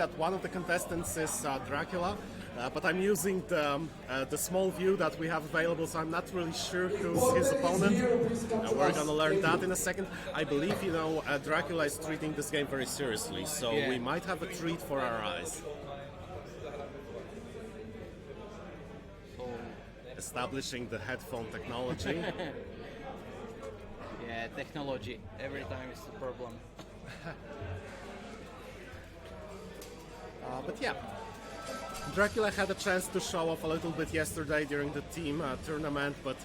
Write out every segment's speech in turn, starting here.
that one of the contestants is Dracula, but I'm using the small view that we have available, so I'm not really sure who's his opponent. We're gonna learn that in a second. I believe, you know, Dracula is treating this game very seriously, so we might have a treat for our eyes. Establishing the headphone technology. Yeah, technology. Every time is the problem. But yeah, Dracula had a chance to show off a little bit yesterday during the team tournament, but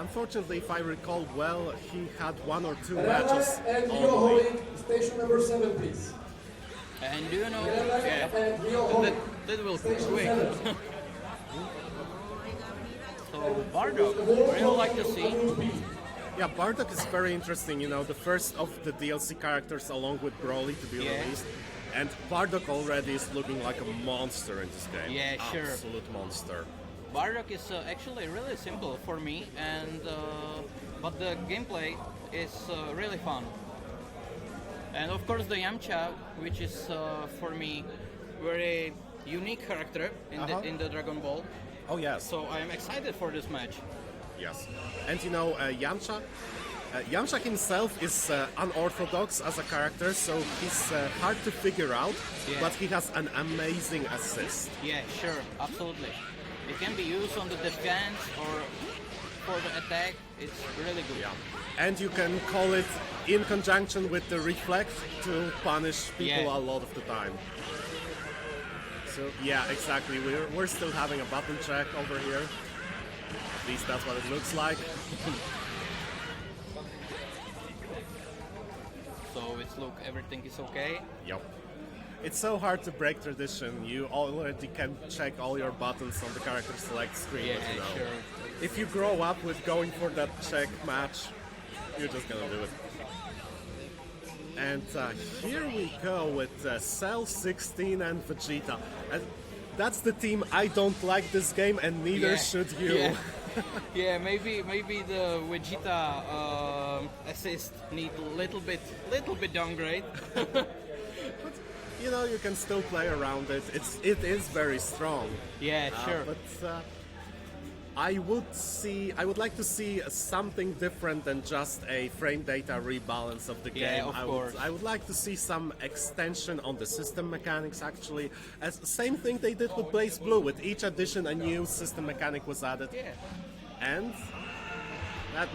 unfortunately, if I recall well, he had 1 or 2 matches only. Station number 7, please. And do you know, that will be quick. So Bardock, what do you like to see? Yeah, Bardock is very interesting, you know, the first of the DLC characters along with Broly to be released. And Bardock already is looking like a monster in this game. Yeah, sure. Absolute monster. Bardock is actually really simple for me, and but the gameplay is really fun. And of course the Yamcha, which is for me very unique character in the Dragon Ball. Oh yes. So I am excited for this match. Yes. And you know, Yamcha himself is unorthodox as a character, so he's hard to figure out, but he has an amazing assist. Yeah, sure, absolutely. It can be used on the defense or for the attack. It's really good. Yeah. And you can call it in conjunction with the reflect to punish people a lot of the time. So yeah, exactly. We're still having a button check over here. At least that's what it looks like. So everything is okay? Yep. It's so hard to break tradition. You already can check all your buttons on the character select screen. Yeah, you know. sure. If you grow up with going for that check match, you're just gonna do it. And here we go with Cell 16 and Vegeta. And that's the team I don't like this game, and neither should you. Yeah. Yeah, maybe the Vegeta assist need little bit downgrade. But you know, you can still play around it. It is very strong. Yeah, sure. But I would like to see something different than just a frame data rebalance of the game. Of course. I would like to see some extension on the system mechanics, actually. Same thing they did with Blaze Blue. With each edition, a new system mechanic was added. Yeah. And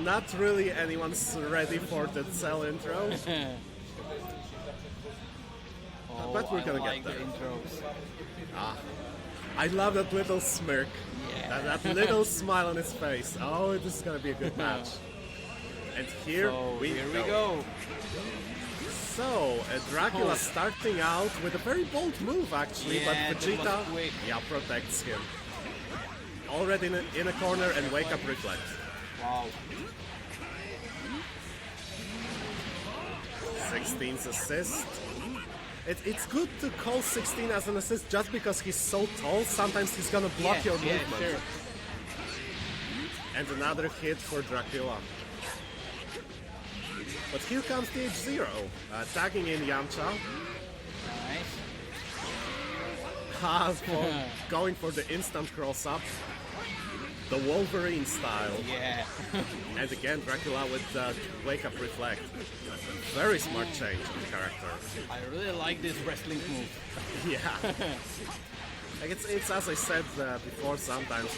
not really anyone's ready for the Cell intro. But we're gonna get there. The intros. I love that little smirk. Yeah. That little smile on his face. Oh, this is gonna be a good match. And here we go. So, Dracula starting out with a very bold move, actually, but Vegeta protects him. Already in a corner and wake up reflex. Wow. 16's assist. It's good to call 16 as an assist just because he's so tall. Sometimes he's gonna block your movement. Sure. And another hit for Dracula. But here comes the H0, tagging in Yamcha. Nice. Going for the instant cross-up. The Wolverine style. Yeah. And again, Dracula with the wake-up reflect. Very smart change in the character. I really like this wrestling move. Yeah. Like it's as I said before sometimes.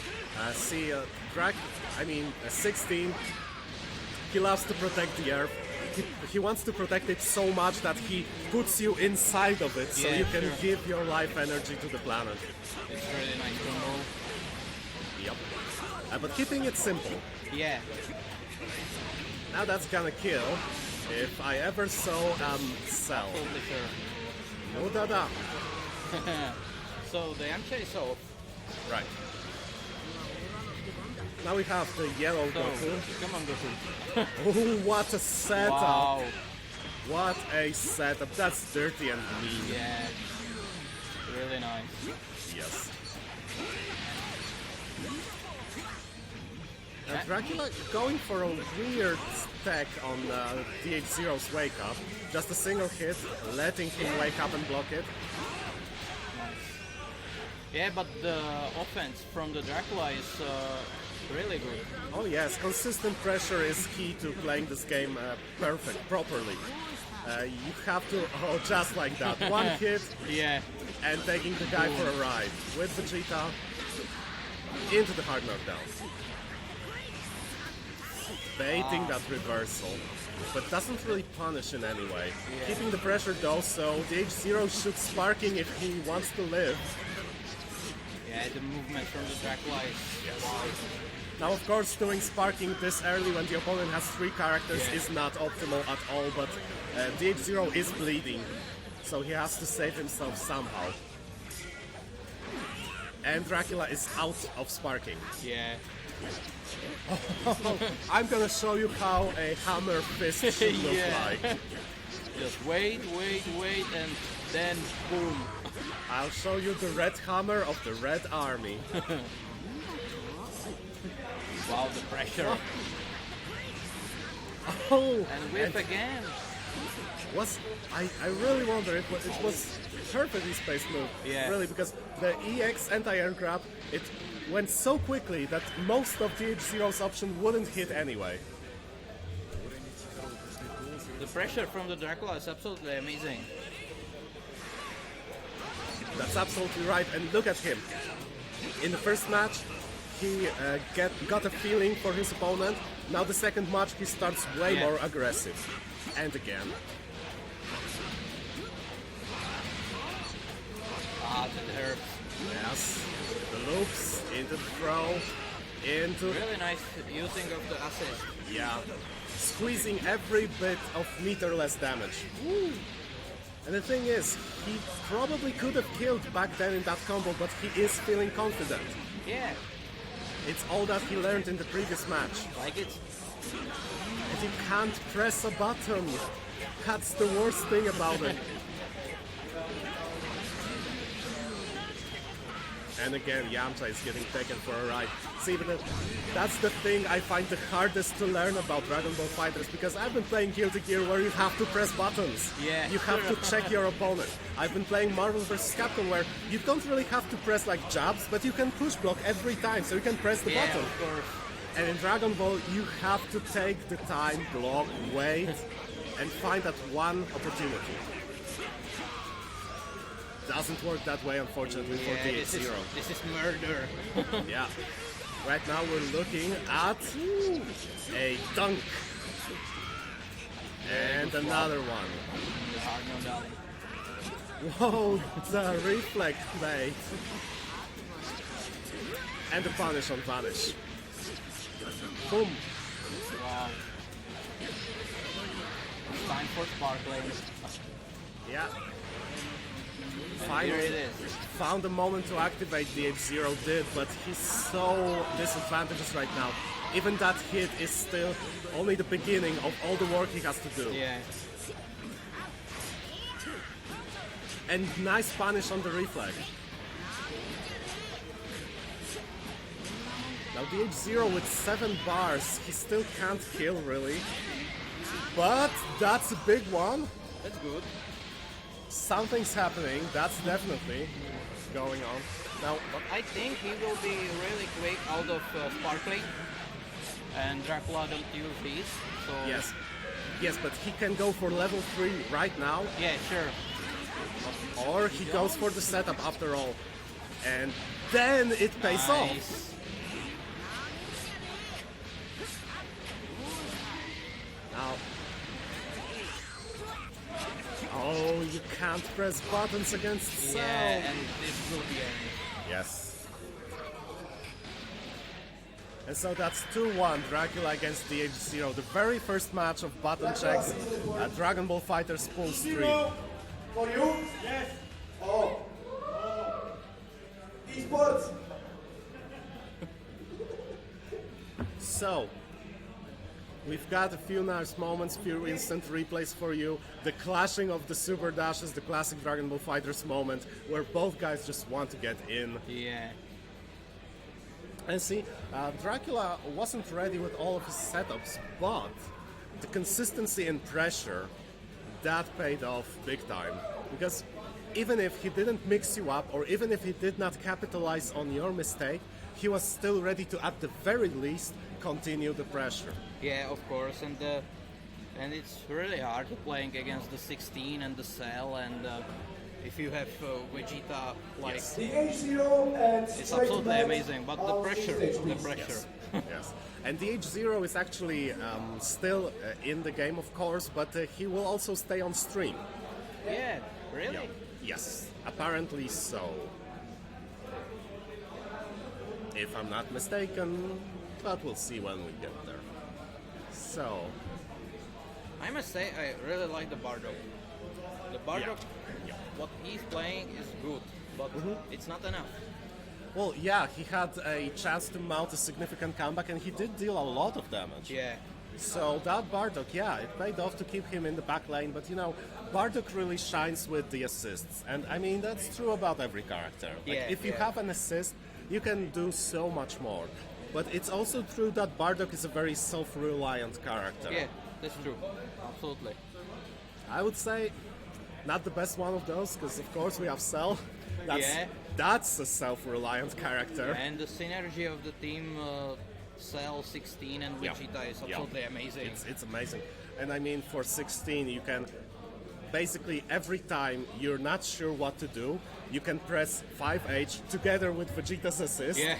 16, he loves to protect the earth. He wants to protect it so much that he puts you inside of it so you can give your life energy to the planet. It's really nice combo. Yep. But keeping it simple. Yeah. Now that's gonna kill if I ever saw Cell. Totally sure. No dada. So the Yamcha is off. Right. Now we have the yellow Goku. Come on, Goku. Oh, what a setup! Wow. What a setup. That's dirty and mean. Yeah. Really nice. Yes. Dracula going for a weird stack on DH0's wake up. Just a single hit, letting him wake up and block it. Yeah, but the offense from the Dracula is really good. Oh yes, consistent pressure is key to playing this game properly. You have to, just like that, one hit Yeah. and taking the guy for a ride with Vegeta into the hard knockdown. Baiting that reversal, but doesn't really punish in any way. Yeah. Keeping the pressure though, so the H0 shoots sparking if he wants to live. Yeah, the movement from the Dracula is wow. Now, of course, doing sparking this early when the opponent has 3 characters is not optimal at all, but the H0 is bleeding, so he has to save himself somehow. And Dracula is out of sparking. Yeah. I'm gonna show you how a hammer fist should look Yeah. like. Just wait, and then boom. I'll show you the red hammer of the Red Army. Wow, the pressure. Oh, And whip again. I really wonder, it was perfectly spaced move, Yeah. really, because the EX anti-air grab, it went so quickly that most of the H0's option wouldn't hit anyway. The pressure from the Dracula is absolutely amazing. That's absolutely right, and look at him. In the first match, he got a feeling for his opponent. Now the second match, he starts way more aggressive. And again. Ah, that hurts. Yes. The loops, into the throw, into... Really nice using of the assist. Yeah. Squeezing every bit of meterless damage. Woo. And the thing is, he probably could have killed back then in that combo, but he is feeling confident. Yeah, It's all that he learned in the previous match. like it. And he can't press a button. That's the worst thing about it. And again, Yamcha is getting taken for a ride. See, but that's the thing I find the hardest to learn about Dragon Ball FighterZ, because I've been playing Guilty Gear where you have to press buttons. Yeah. You have to check your opponent. I've been playing Marvel vs. Capcom where you don't really have to press like jabs, but you can push block every time, so you can press the Yeah, button. of course. And in Dragon Ball, you have to take the time, block, wait, and find that one opportunity. Doesn't work that way, unfortunately, for the this H0. is murder. Yeah. Right now we're looking at a dunk. And another one. Hard no down. Whoa, the reflect bait. And the punish on vanish. Boom. Wow. It's time for sparkling. Yeah. And Finally, here it is. found a moment to activate the H0 did, but he's so disadvantaged right now. Even that hit is still only the beginning of all the work he has to do. Yeah. And nice punish on the reflex. Now the H0 with 7 bars, he still can't kill really. But that's a big one. That's good. Something's happening, that's definitely going on. Now, But I think he will be really quick out of sparkling. And Dracula don't use these. So yes, but he can go for level 3 right now, yeah, sure. or he goes for the setup after all. And then it pays off. Nice. Now, oh, you can't press buttons against Cell. Yeah, and this will be a Yes. And so that's 2-1 Dracula against the H0, the very first match of button checks at Dragon Ball FighterZ Pulse 3. For you? Yes. Oh. Esports. So, we've got a few nice moments, few instant replays for you. The clashing of the super dashes, the classic Dragon Ball FighterZ moment, where both guys just want to get in. yeah. And see, Dracula wasn't ready with all of his setups, but the consistency and pressure, that paid off big time. Because even if he didn't mix you up, or even if he did not capitalize on your mistake, he was still ready to, at the very least, continue the pressure. Yeah, of course, and it's really hard playing against the 16 and the Cell, and if you have Vegeta, like, it's absolutely amazing. But the pressure. Yes. Yes. And the H0 is actually still in the game, of course, but he will also stay on stream. Yeah, really? Yeah. Yes, apparently so. If I'm not mistaken, but we'll see when we get there. So, I must say, I really like the Bardock. The Bardock, Yeah. what he's playing is good, but it's not enough. well, yeah, he had a chance to mount a significant comeback, and he did deal a lot of damage. Yeah. So that Bardock, yeah, it paid off to keep him in the back lane, but you know, Bardock really shines with the assists, and I mean, that's true about every character. Like, Yeah, if you yeah. have an assist, you can do so much more. But it's also true that Bardock is a very self-reliant character. Yeah, that's true. Absolutely. I would say not the best one of those, because of course we have Cell. Yeah. That's a self-reliant character. And the synergy of the team, Cell, 16, and Yeah. Vegeta is Yeah. absolutely amazing. It's amazing. And I mean, for 16, you can basically every time you're not sure what to do, you can press 5H together with Vegeta's assist. Yeah.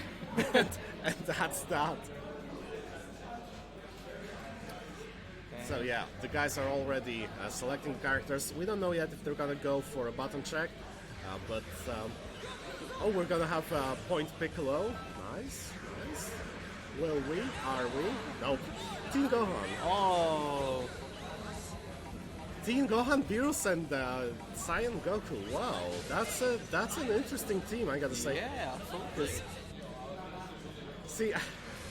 and that's that. So yeah, the guys are already selecting characters. We don't know yet if they're gonna go for a button check, but oh, we're gonna have Point Piccolo. Nice, nice. Will we? Are we? Nope. Team Gohan. Oh, Team Gohan, Beerus, and Saiyan Goku. Wow, that's an interesting team, I gotta say. yeah, absolutely. See,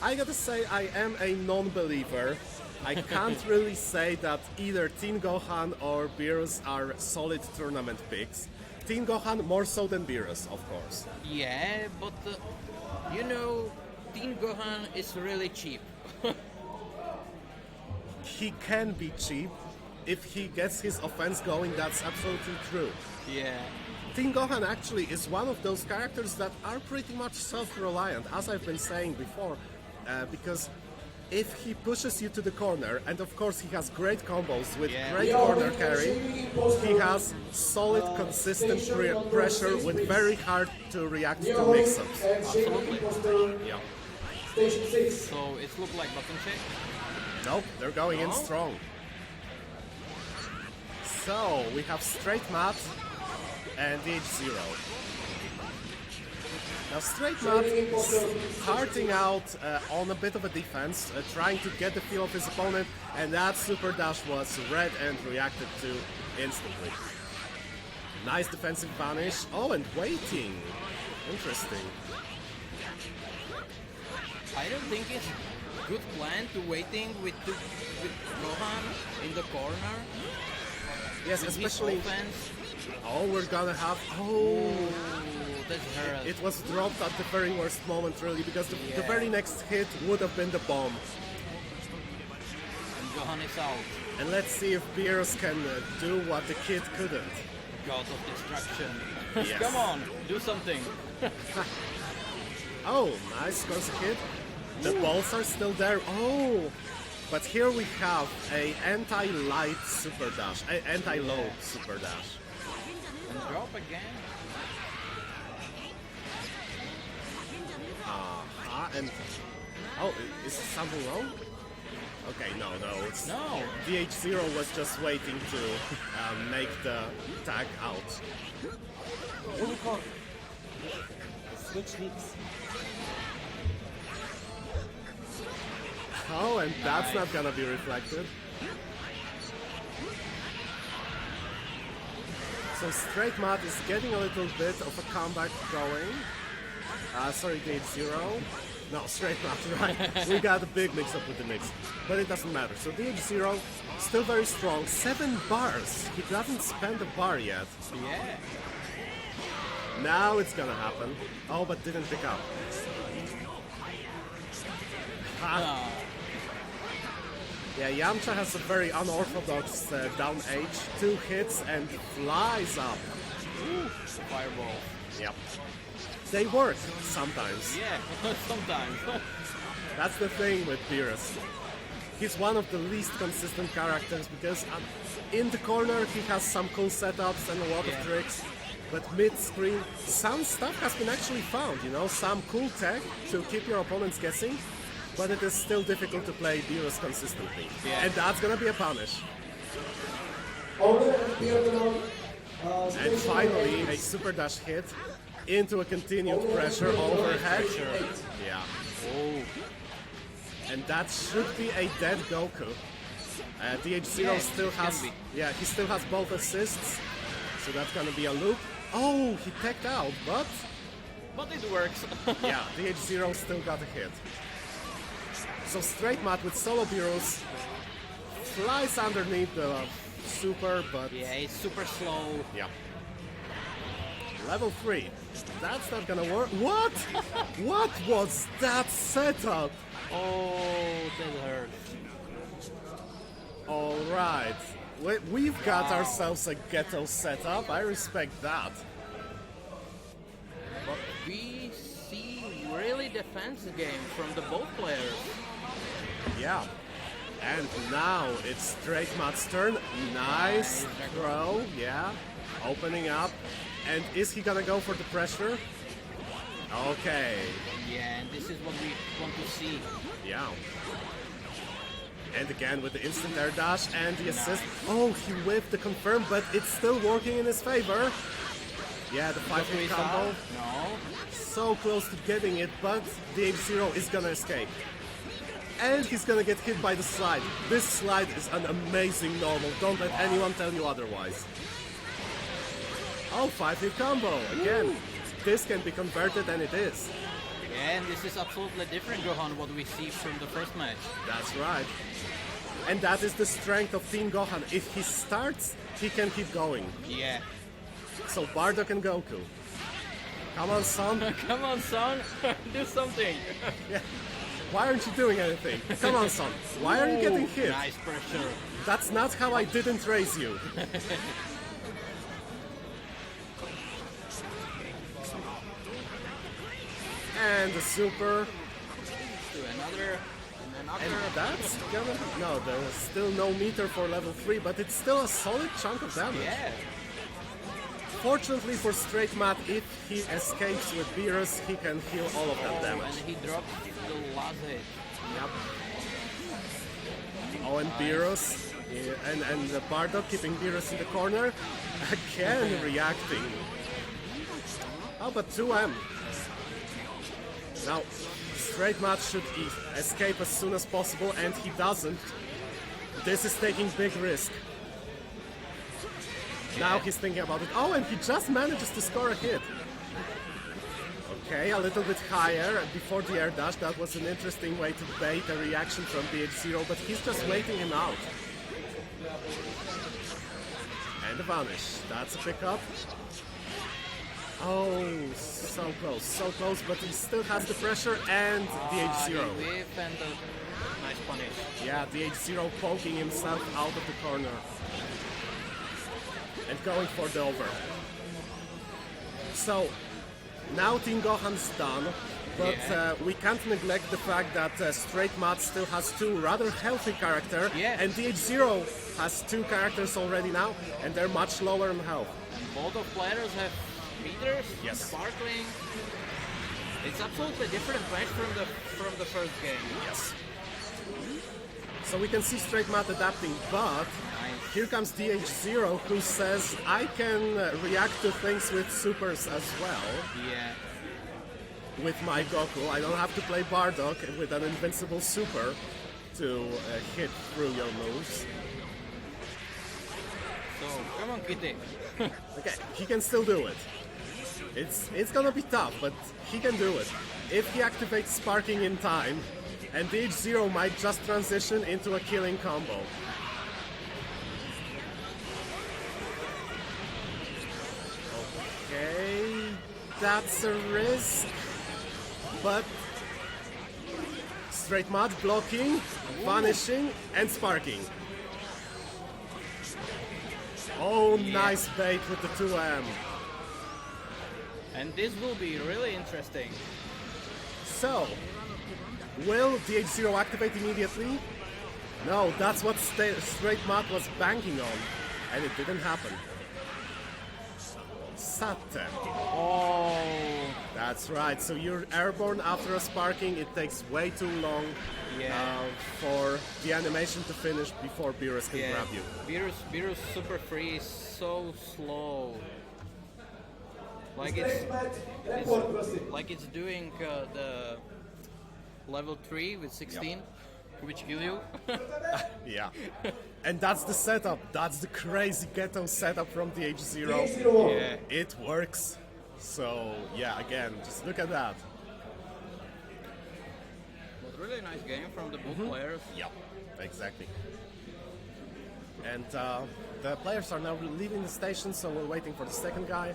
I gotta say I am a non-believer. I can't really say that either Team Gohan or Beerus are solid tournament picks. Team Gohan more so than Beerus, of course. Yeah, but you know, Team Gohan is really cheap. He can be cheap. If he gets his offense going, that's absolutely true. Yeah. Team Gohan actually is one of those characters that are pretty much self-reliant, as I've been saying before, because if he pushes you to the corner, and of course he has great combos with Yeah. great corner carry, he has solid, consistent pressure with very hard to react to mix-ups. Absolutely. Yeah. So it looks like button check. Nope, they're going in No? strong. So we have straight mat and the H0. Now straight mat starting out on a bit of a defense, trying to get the feel of his opponent, and that super dash was read and reacted to instantly. Nice defensive vanish. Oh, and waiting. Interesting. I don't think it's good plan to waiting with Gohan in the corner. Yes, With his especially. offense. Oh, we're gonna have. Oh. Ooh, that's hurt. It was dropped at the very worst moment, really, because the Yeah. very next hit would have been the bomb. And Gohan is out. And let's see if Beerus can do what the kid couldn't. God of destruction. Yes. Come on, do something. Oh, nice, goes a hit. The balls are still there. Oh, but here we have a anti-light super dash, anti-low super dash. And drop again. And oh, is something wrong? Okay, no, it's No. The H0 was just waiting to make the tag out. Unicorn. Switch leaks. Oh, and that's Nice. not gonna be reflected. So straight mat is getting a little bit of a comeback going. Sorry, the H0. No, straight mat, right? We got a big mix-up with the mix, but it doesn't matter. So the H0 still very strong. 7 bars. He doesn't spend a bar yet. Yeah. Now it's gonna happen. Oh, but didn't pick up. Ah, Yeah, Yamcha has a very unorthodox down H. 2 hits and flies up. Fireball. Yep. They work sometimes. Yeah, sometimes. That's the thing with Beerus. He's one of the least consistent characters because in the corner he has some cool setups and a lot of tricks, but mid-screen some stuff has been actually found, you know, some cool tech to keep your opponents guessing, but it is still difficult to play Beerus consistently. Yeah. And that's gonna be a punish. And finally a super dash hit into a continued pressure overhead. Yeah. Oh. And that should be a dead Goku. DH0 still has, he still has both assists, so that's gonna be a loop. Oh, he teched out, but it works. yeah, DH0 still got a hit. So straight mat with solo Beerus flies underneath the super, but yeah, it's super slow. yeah. Level 3. That's not gonna work. What? What was that setup? Oh, that hurt. Alright. We've got ourselves a ghetto setup. I respect that. But we see really defensive game from the both players. Yeah. And now it's straight Mat's turn. Nice throw. Yeah. Opening up. And is he gonna go for the pressure? Okay. Yeah, and this is what we want to see. Yeah. And again with the instant air dash and the assist. Oh, he whiffed the confirm, but it's still working in his favor. Yeah, the 5-hit combo. No. So close to getting it, but DH0 is gonna escape. And he's gonna get hit by the slide. This slide is an amazing normal. Don't let anyone tell you otherwise. Oh, 5-hit combo. Again, this can be converted, and it is. Yeah, and this is absolutely different, Gohan, what we see from the first match. That's right. And that is the strength of Team Gohan. If he starts, he can keep going. Yeah. So Bardock and Goku. Come on, son. Come on, son. Do something. Yeah. Why aren't you doing anything? Come on, son. Why are you getting hit? Nice pressure. That's not how I didn't raise you. And the super. To another. And that's gonna... No, there's still no meter for level 3, but it's still a solid chunk of damage. Yeah. Fortunately for straight mat, if he escapes with Beerus, he can heal all of that damage. And he dropped the last hit. Yep. Oh, and Beerus, and Bardock keeping Beerus in the corner, again reacting. How about 2M? Now, straight mat should escape as soon as possible, and he doesn't. This is taking big risk. Now he's thinking about it. Oh, and he just manages to score a hit. Okay, a little bit higher before the air dash. That was an interesting way to bait a reaction from DH0, but he's just waiting him out. And the vanish. That's a pickup. Oh, so close, but he still has the pressure and DH0. Whip and nice punish. Yeah, DH0 poking himself out of the corner. And going for the over. So, now Team Gohan's done, but we can't neglect the fact that Straight Mat still has two rather healthy characters, and DH0 has two characters already now, and they're much lower in health. And both of players have meters, yes. Sparkling. It's absolutely different match from the first game. Yes. So we can see Straight Mat adapting, but here comes DH0 who says, I can react to things with supers as well. Yeah. With my Goku, I don't have to play Bardock with an invincible super to hit through your moves. So, come on, Kitty. Okay, he can still do it. It's gonna be tough, but he can do it. If he activates Sparking in time, and DH0 might just transition into a killing combo. Okay, that's a risk, but Straight Mat blocking, vanishing, and sparking. Oh, nice bait with the 2M. And this will be really interesting. So, will DH0 activate immediately? No, that's what Straight Matt was banking on, and it didn't happen. Sate. Oh, That's right, so you're airborne after a sparking, it takes way too long for the animation to finish before Beerus can grab you. Beerus Super Free is so slow. Like it's doing the level 3 with 16, which kill you. Yeah. And that's the setup. That's the crazy ghetto setup from the H0. Yeah. It works. So, yeah, again, just look at that. But really nice game from the both players. Yeah, exactly. And the players are now leaving the station, so we're waiting for the second guy.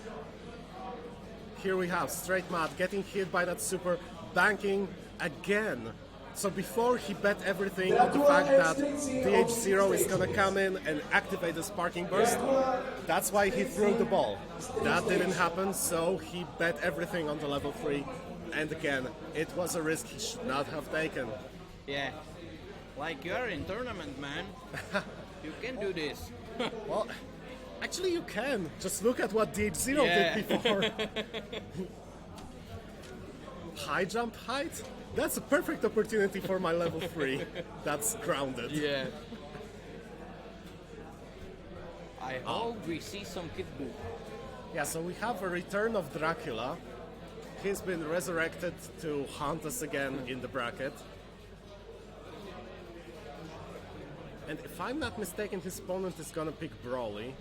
Here we have Straight Matt getting hit by that super, banking again. So before he bet everything on the fact that DH0 is gonna come in and activate the sparking burst, that's why he threw the ball. That didn't happen, so he bet everything on the level 3. And again, it was a risk he should not have taken. Yeah. Like you're in tournament, man. You can do this. Well, actually you can. Just look at what DH0 did before. High jump height? That's a perfect opportunity for my level 3. That's grounded. Yeah. I hope we see some Kid Buu. Yeah, so we have a return of Dracula. He's been resurrected to haunt us again in the bracket. And if I'm not mistaken, his opponent is gonna pick Broly.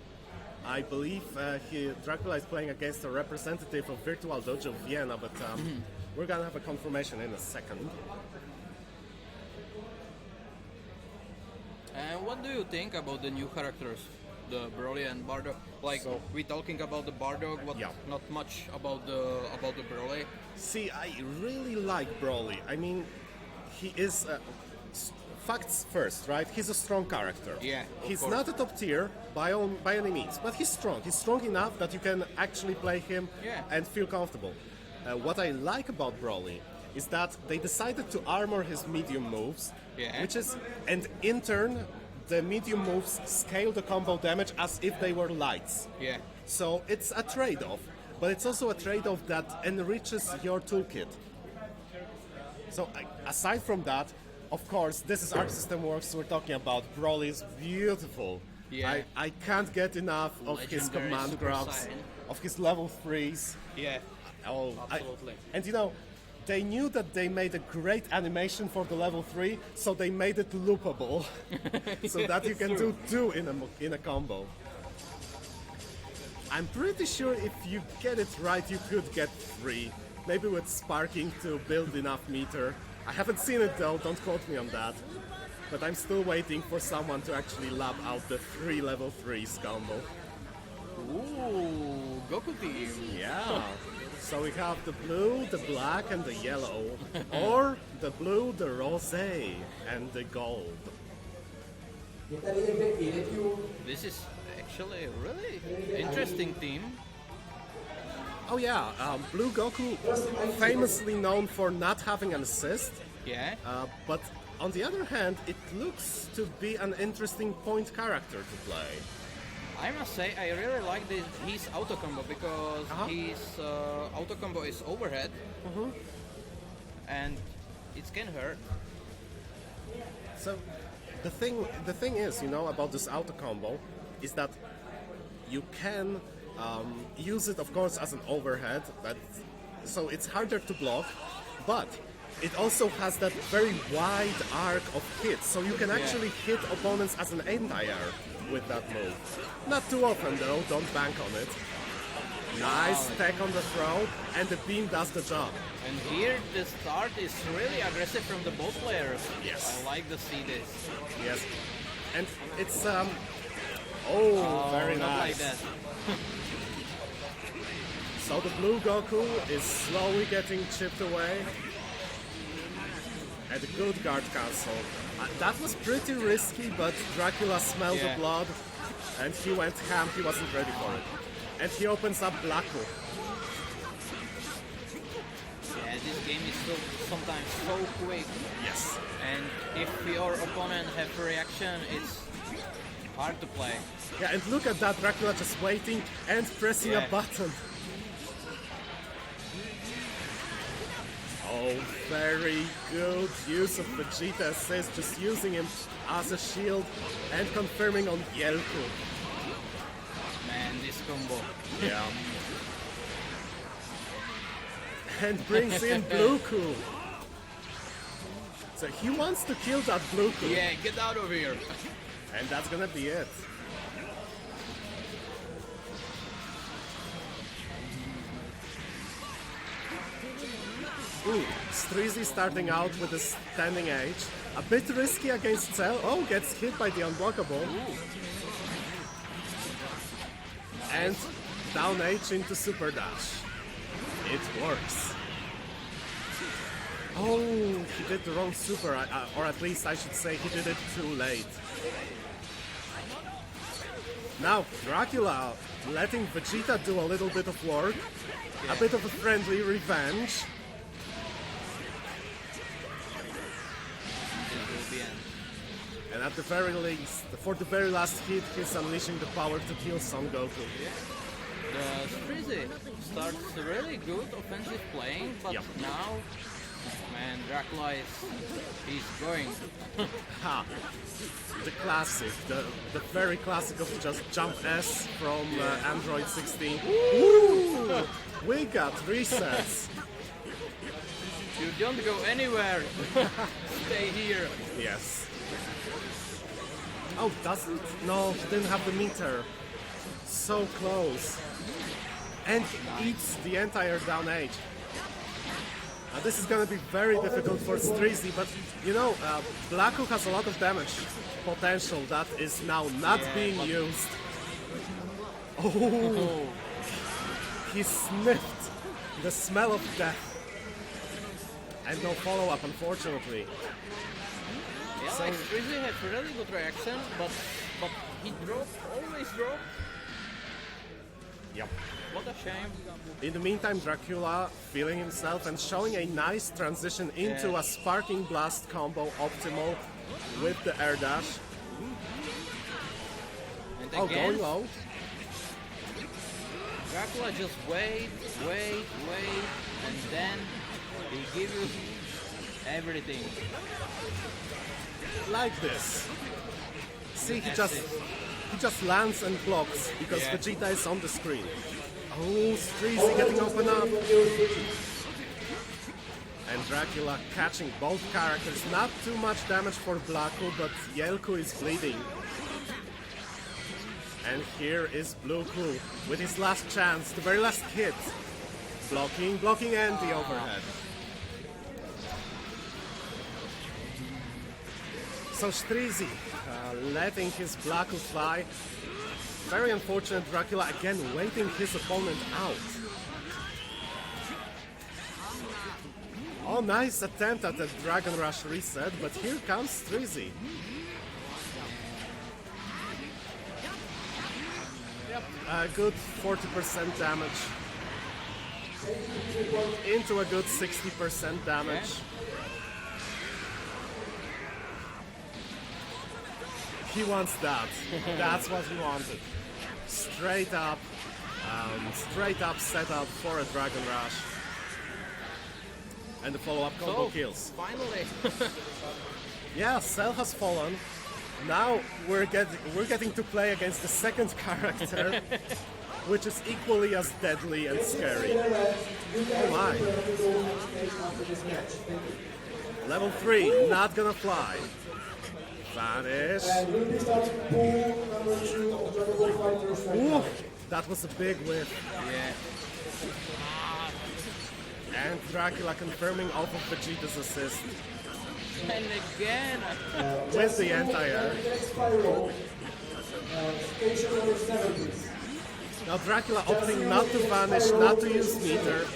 I believe Dracula is playing against a representative of Virtual Dojo Vienna, but we're gonna have a confirmation in a second. And what do you think about the new characters, the Broly and Bardock? Like we talking about the Bardock, but not much about the Broly. See, I really like Broly. I mean, he is. Facts first, right? He's a strong character. Yeah. He's not a top tier by any means, but he's strong. He's strong enough that you can actually play him and feel comfortable. What I like about Broly is that they decided to armor his medium moves, which is, and in turn, the medium moves scale the combo damage as if they were lights. Yeah. So it's a trade-off, but it's also a trade-off that enriches your toolkit. So aside from that, of course, this is Arc System Works we're talking about. Broly is beautiful. Yeah. I can't get enough of his Legendary command Super grabs, Saiyan. of his level 3s. Yeah. Oh, Absolutely. And you know, they knew that they made a great animation for the level 3, so they made it loopable. So that you can do 2 in a combo. I'm pretty sure if you get it right, you could get 3. Maybe with sparking to build enough meter. I haven't seen it though, don't quote me on that. But I'm still waiting for someone to actually lab out the 3 level 3s combo. Ooh, Goku team. Yeah. So we have the blue, the black, and the yellow. Or the blue, the rosé, and the gold. This is actually a really interesting team. Oh yeah, Blue Goku, famously known for not having an assist. Yeah. But on the other hand, it looks to be an interesting point character to play. I must say, I really like his auto combo because his auto combo is overhead, and it can hurt. So the thing is, you know, about this auto combo, is that you can use it, of course, as an overhead. So it's harder to block, but it also has that very wide arc of hits, so you can actually hit opponents as an anti-air with that move. Not too often though, don't bank on it. Nice tech on the throw, and the beam does the job. And here the start is really aggressive from the both players. Yes. I like to see this. Yes. And it's very not nice. like that. So the blue Goku is slowly getting chipped away. And a good guard cancel. That was pretty risky, but Dracula smelled the blood and he went ham, he wasn't ready for it. And he opens up Blacku. game is sometimes so quick. Yes. And if your opponent have a reaction, it's hard to play. Yeah, and look at that, Dracula just waiting and pressing a button. Oh, very good use of Vegeta assist, just using him as a shield and confirming on Yelku. Man, this combo. Yeah. And brings in Bluku. So he wants to kill that Bluku. Yeah, get out of here. And that's gonna be it. Ooh, Streezy starting out with a standing H. A bit risky against Cell. Oh, gets hit by the unblockable. And down H into Super Dash. It works. Oh, he did the wrong super, or at least I should say he did it too late. Now, Dracula letting Vegeta do a little bit of work. A bit of a friendly revenge. And at the very least, for the very last hit, he's unleashing the power to kill Son Goku. Streezy starts really good offensive playing, but now, man, Dracula he's going. Ha! The classic, the very classic of just jump S from Android 16. Ooh! We got resets. You don't go anywhere. Stay here. Yes. Oh, doesn't? No, he didn't have the meter. So close. And eats the entire down H. This is gonna be very difficult for Streezy, but you know, Blackhawk has a lot of damage potential that is now not being used. Oh! He sniffed the smell of death. And no follow-up, unfortunately. Yeah, So, like Streezy had really good reaction, but he always dropped. Yep. What a shame. In the meantime, Dracula feeling himself and showing a nice transition into a Sparking Blast combo optimal with the air dash. And Oh, again, going low. Dracula just wait, and then he give you everything. Like this. See, he just lands and blocks because Vegeta is on the screen. Oh, Streezy getting open up. And Dracula catching both characters. Not too much damage for Blacku, but Yelku is bleeding. And here is Bluku with his last chance, the very last hit. Blocking, and the overhead. So Streezy letting his Blacku fly. Very unfortunate, Dracula again waiting his opponent out. Oh, nice attempt at the Dragon Rush reset, but here comes Streezy. Yep, a good 40% damage. Into a good 60% damage. He wants that. That's what he wanted. Straight up setup for a Dragon Rush. And the follow-up combo kills. Finally. Yeah, Cell has fallen. Now we're getting to play against the second character, which is equally as deadly and scary. Oh my. Level 3, not gonna fly. Vanish. Ooh, that was a big whiff. Yeah. And Dracula confirming off of Vegeta's assist. And again. With the anti-air. Now Dracula opting not to vanish, not to use meter.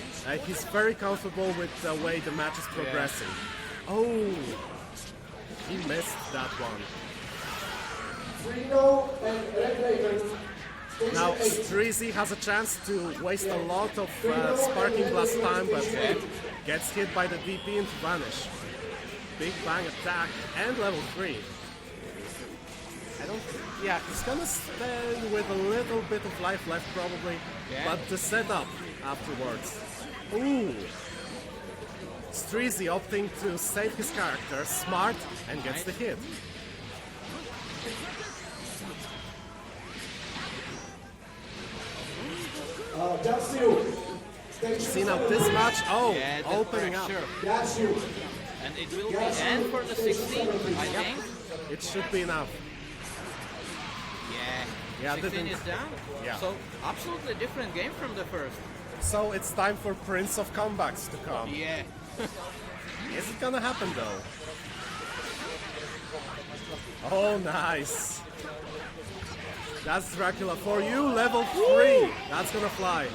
He's very comfortable with the way the match is progressing. Oh, he missed that one. Now Streezy has a chance to waste a lot of Sparking Blast time, but Gets hit by the DP into Vanish. Big Bang attack and level 3. Yeah, he's gonna stay with a little bit of life left probably, but the setup afterwards. Ooh! Streezy opting to save his character, smart, and gets the hit. See now this match, opening up. And it will be end for the 60, I think. It should be enough. Yeah, 16 is down. Yeah. So, absolutely different game from the first. So it's time for Prince of Comebacks to come. Yeah. Is it gonna happen though? Oh, nice. That's Dracula for you, level 3. That's gonna fly.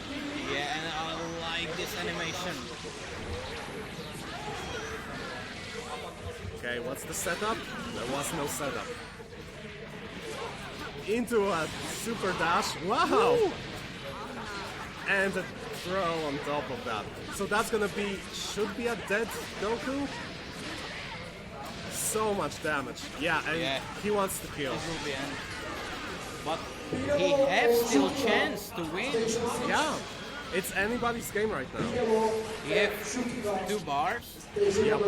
Yeah, and I like this animation. Okay, what's the setup? There was no setup. Into a super dash. Wow! And a throw on top of that. So that's gonna be, should be a dead Goku. So much damage. Yeah, and he wants to kill. This will be end. But he has still chance to win. Yeah, it's anybody's game right now. He has 2 bars. Yep.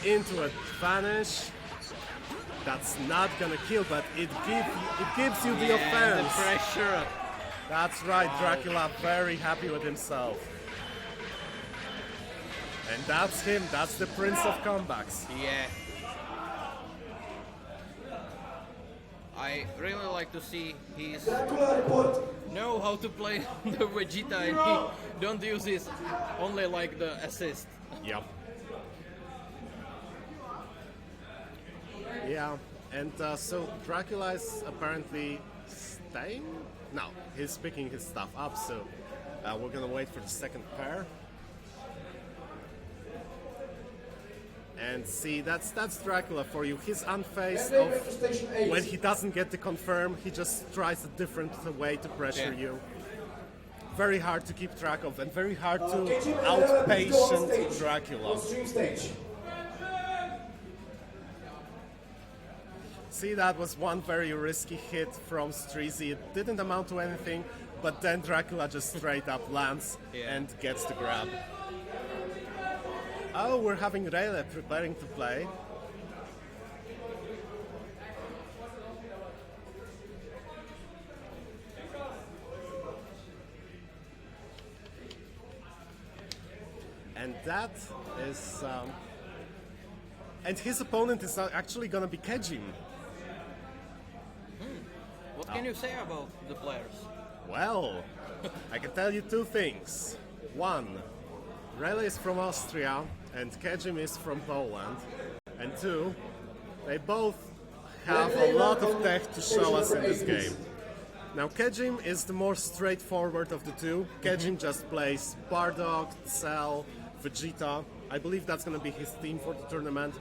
Into a Vanish. That's not gonna kill, but it gives you the offense. The pressure. That's right, Dracula very happy with himself. And that's him, that's the Prince of Comebacks. Yeah. I really like to see he's know how to play the Vegeta and he don't use his only like the assist. Yep. Yeah, and so Dracula is apparently staying? No, he's picking his stuff up, so we're gonna wait for the second pair. And see, that's Dracula for you. He's unfazed of when he doesn't get the confirm, he just tries a different way to pressure you. Very hard to keep track of and very hard to outpatient Dracula. See, that was one very risky hit from Streezy. It didn't amount to anything, but then Dracula just straight up lands and gets the grab. Oh, we're having Rayleigh preparing to play. And that is... and his opponent is actually gonna be Kejim. What can you say about the players? Well, I can tell you 2 things. 1, Rayleigh is from Austria and Kejim is from Poland. And 2, they both have a lot of tech to show us in this game. Now Kejim is the more straightforward of the 2. Kejim just plays Bardock, Cell, Vegeta. I believe that's going to be his team for the tournament.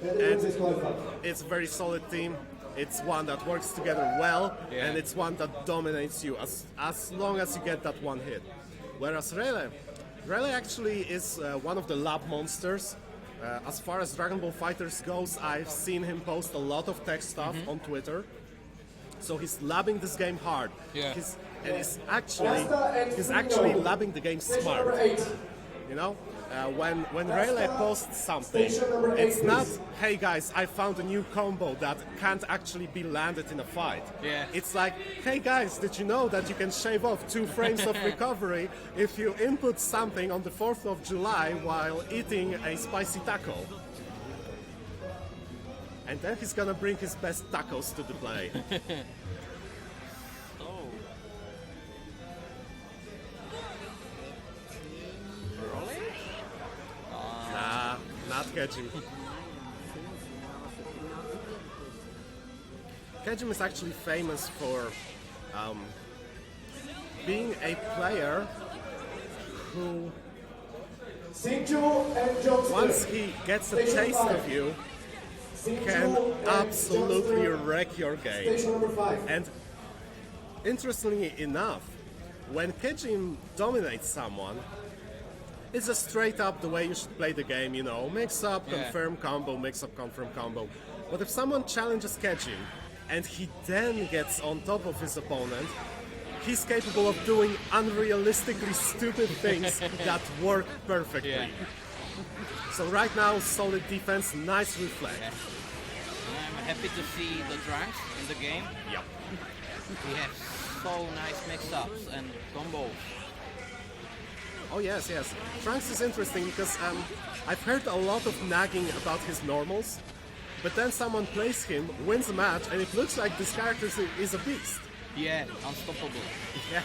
And it's a very solid team. It's one that works together well, and it's one that dominates you as long as you get that one hit. Whereas Rayleigh actually is one of the lab monsters. As far as Dragon Ball FighterZ goes, I've seen him post a lot of tech stuff on Twitter. So he's labbing this game hard. Yeah. He's actually labbing the game smart. You know? When Rayleigh posts something, it's not, hey guys, I found a new combo that can't actually be landed in a fight. Yeah. It's like, hey guys, did you know that you can shave off 2 frames of recovery if you input something on the 4th of July while eating a spicy taco? And then he's gonna bring his best tacos to the play. Nah, not Kejim. Kejim is actually famous for being a player who, once he gets a taste of you, can absolutely wreck your game. And interestingly enough, when Kejim dominates someone, It's just straight up the way you should play the game, you know. Mix up, confirm combo, mix up, confirm combo. But if someone challenges Kejin, and he then gets on top of his opponent, he's capable of doing unrealistically stupid things that work perfectly. Yeah. So right now, solid defense, nice reflect. Yeah. I'm happy to see the Trunks in the game. Yep. He has so nice mix-ups and combos. Oh yes, yes. Trunks is interesting because I've heard a lot of nagging about his normals, but then someone plays him, wins a match, and it looks like this character is a beast. Yeah, unstoppable. Yeah.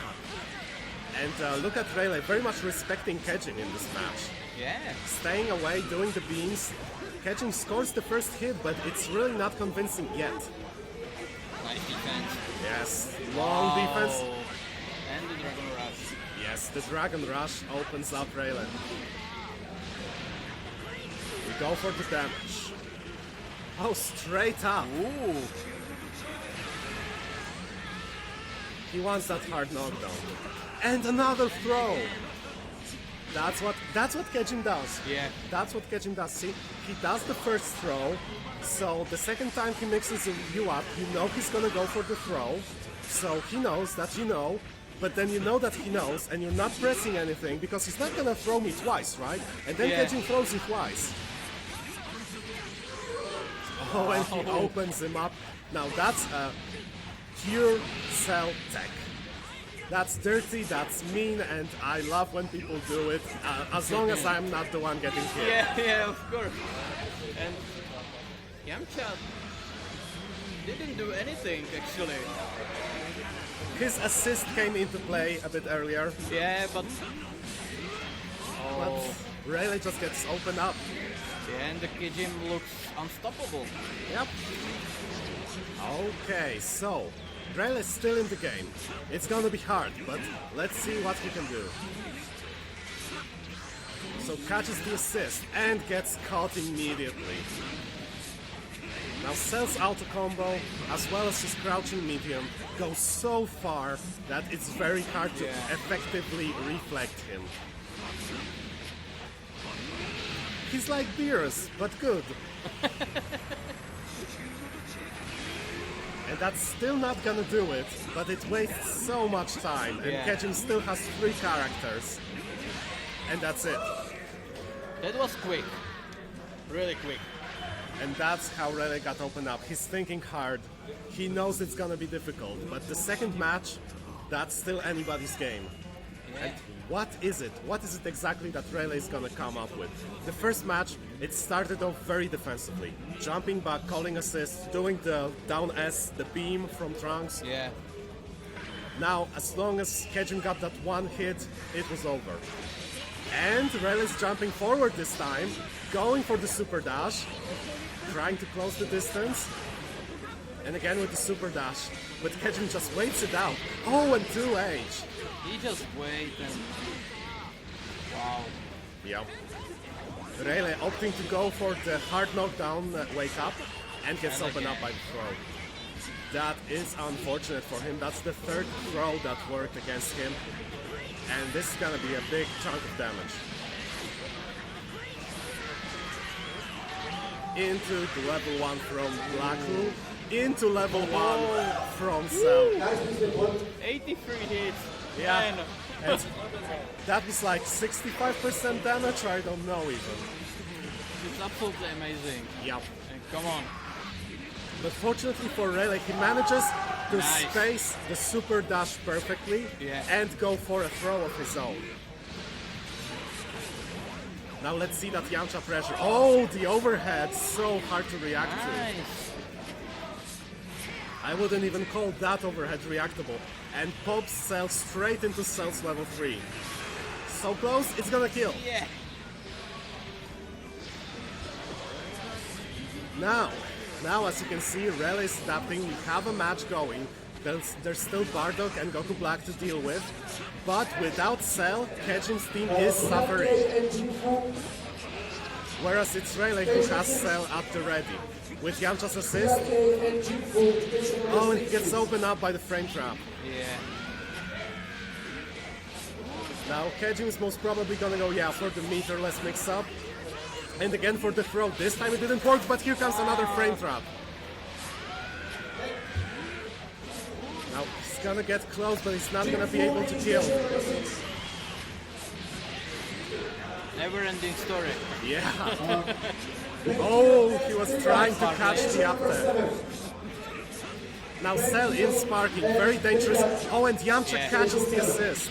And look at Rayleigh, very much respecting Kejin in this match. Yeah. Staying away, doing the beams. Kejin scores the first hit, but it's really not convincing yet. Nice defense. Yes, long defense. And the Dragon Rush. Yes, the Dragon Rush opens up Rayleigh. We go for the damage. Oh, straight up. Ooh. He wants that hard knockdown. And another throw. That's what Kejin does. Yeah. That's what Kejin does. See, he does the first throw, so the second time he mixes you up, you know he's gonna go for the throw. So he knows that you know, but then you know that he knows, and you're not pressing anything because he's not gonna throw me twice, right? And then Kejin throws you twice. Oh, and he opens him up. Now that's a pure cell tech. That's dirty, that's mean, and I love when people do it, as long as I'm not the one getting killed. Yeah, of course. And Yamcha didn't do anything, actually. His assist came into play a bit earlier, Yeah, but... but Rayleigh just gets opened up. Yeah, and the Kejin looks unstoppable. Yep. Okay, so Rayleigh's still in the game. It's gonna be hard, but let's see what he can do. So catches the assist and gets caught immediately. Now Cell's auto combo, as well as his crouching medium, goes so far that it's very hard to effectively reflect him. He's like Beerus, but good. And that's still not gonna do it, but it wastes so much time, and Kejin still has 3 characters. And that's it. That was quick. Really quick. And that's how Rayleigh got opened up. He's thinking hard. He knows it's gonna be difficult, but the second match, that's still anybody's game. And what is it? What is it exactly that Rayleigh is gonna come up with? The first match, it started off very defensively. Jumping back, calling assists, doing the down S, the beam from Trunks. Yeah. Now, as long as Kejin got that one hit, it was over. And Rayleigh's jumping forward this time, going for the super dash, trying to close the distance. And again with the super dash, but Kejin just waits it out. Oh, and 2H. He just wait and... Wow. Yep. Rayleigh opting to go for the hard knockdown wake up and gets opened up by the throw. That is unfortunate for him. That's the 3rd throw that worked against him. And this is gonna be a big chunk of damage. Into the level 1 from Blackhoo. Into level 1 from Cell. 83 hits. Yeah. Man. And that was like 65% damage, I don't know even. It's absolutely amazing. Yep. And come on. But fortunately for Rayleigh, he manages to space the super dash perfectly and go for a throw of his own. Now let's see that Yamcha pressure. Oh, the overhead, so hard to react to. I wouldn't even call that overhead reactable. And pops Cell straight into Cell's level 3. So close, it's gonna kill. Yeah. Now as you can see, Rayleigh's adapting, we have a match going. There's still Bardock and Goku Black to deal with. But without Cell, Kejin's team is suffering. Whereas it's Rayleigh who has Cell at the ready. With Yamcha's assist. Oh, and he gets opened up by the frame trap. Yeah. Now Kejim is most probably gonna go, yeah, for the meterless mix-up. And again for the throw. This time it didn't work, but here comes another frame trap. Now he's gonna get close, but he's not gonna be able to kill. Never-ending story. Yeah. Oh, he was trying to catch the up there. Now Cell in sparking, very dangerous. Oh, and Yamcha catches the assist.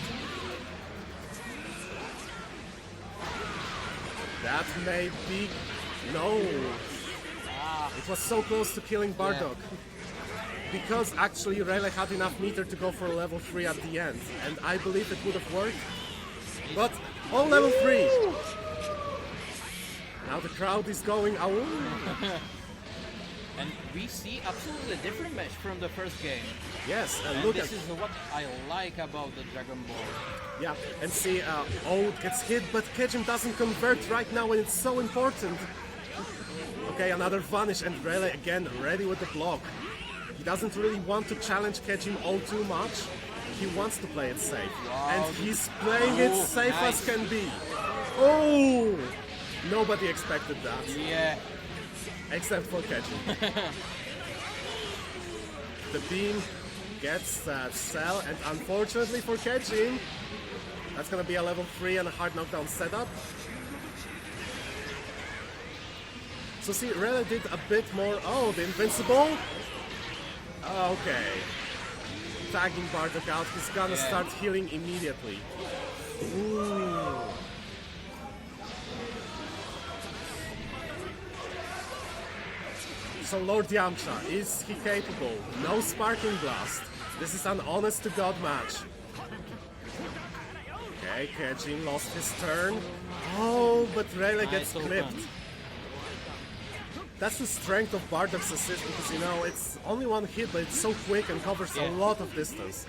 That may be... No. It was so close to killing Bardock. Because actually Rayleigh had enough meter to go for level 3 at the end. And I believe it would have worked. But on level 3. Now the crowd is going... Oh. And we see absolutely different match from the first game. Yes, and look this is what I like about the Dragon Ball. Yeah, and see, Old gets hit, but Kejim doesn't convert right now when it's so important. Okay, another vanish, and Rayleigh again ready with the block. He doesn't really want to challenge Kejim all too much. He wants to play it safe. Wow. And he's playing it safe as can be. Oh! Nobody expected that. Yeah. Except for Kejim. The beam gets that Cell, and unfortunately for Kejim, that's gonna be a level 3 and a hard knockdown setup. So see, Rayleigh did a bit more. Oh, the invincible. Okay. Tagging Bardock out, he's gonna start healing immediately. Ooh. So Lord Yamcha, is he capable? No sparking blast. This is an honest-to-God match. Okay, Kejim lost his turn. Oh, but Rayleigh gets clipped. That's the strength of Bardock's assist, because you know, it's only one hit, but it's so quick and covers a lot of distance.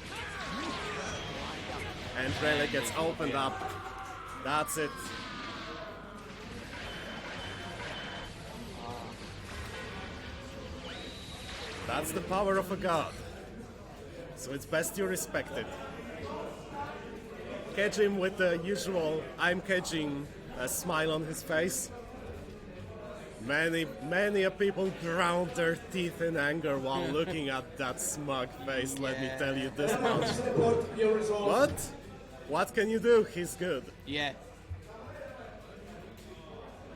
And Rayleigh gets opened up. That's it. That's the power of a god. So it's best you respect it. Kejim with the usual I'm Kejim smile on his face. Many a people ground their teeth in anger while looking at that smug face, let me tell you this much. But what can you do? He's good. Yeah.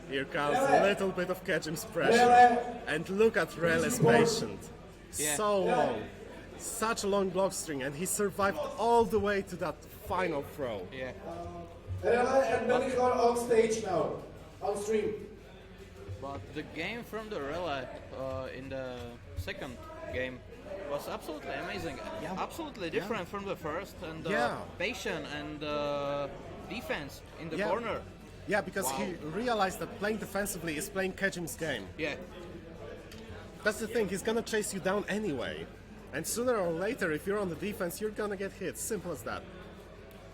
Here comes a little bit of Kejim's pressure. And look at Rayleigh's patience. So long. Such a long block string, and he survived all the way to that final throw. Yeah. And Melikar on stage now, on stream. But the game from the Rayleigh in the second game was absolutely amazing. Absolutely different from the first, and patient and defense in the corner. Yeah, because he realized that playing defensively is playing Kejim's game. Yeah. That's the thing, he's gonna chase you down anyway. And sooner or later, if you're on the defense, you're gonna get hit. Simple as that.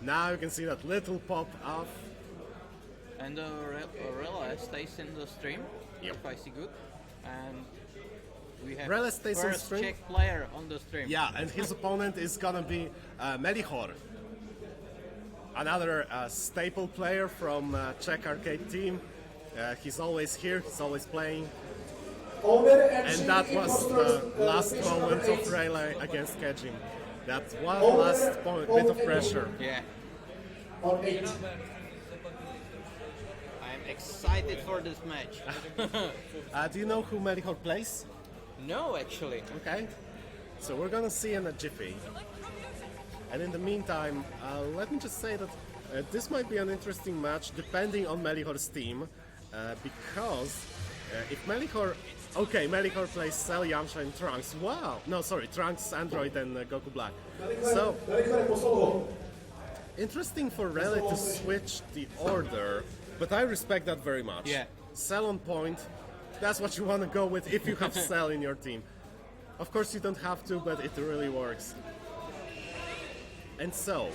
Now you can see that little pop off. And Rayleigh stays in the stream, if I see good. And we have Rayleigh stays on first stream. Czech player on the stream. Yeah, and his opponent is gonna be Melihor. Another staple player from Czech arcade team. He's always here, he's always playing. And that was the last moment of Rayleigh against Kejim. That one last bit of pressure. Yeah. On 8. I'm excited for this match. Do you know who Melihor plays? No, actually. Okay. So we're gonna see in a jiffy. And in the meantime, let me just say that this might be an interesting match depending on Melihor's team. Because if Melihor... Okay, Melihor plays Cell, Yamcha, and Trunks. Wow! No, sorry, Trunks, Android, and Goku Black. So, interesting for Rayleigh to switch the order, but I respect that very much. Yeah. Cell on point, that's what you want to go with if you have Cell in your team. Of course you don't have to, but it really works. And so,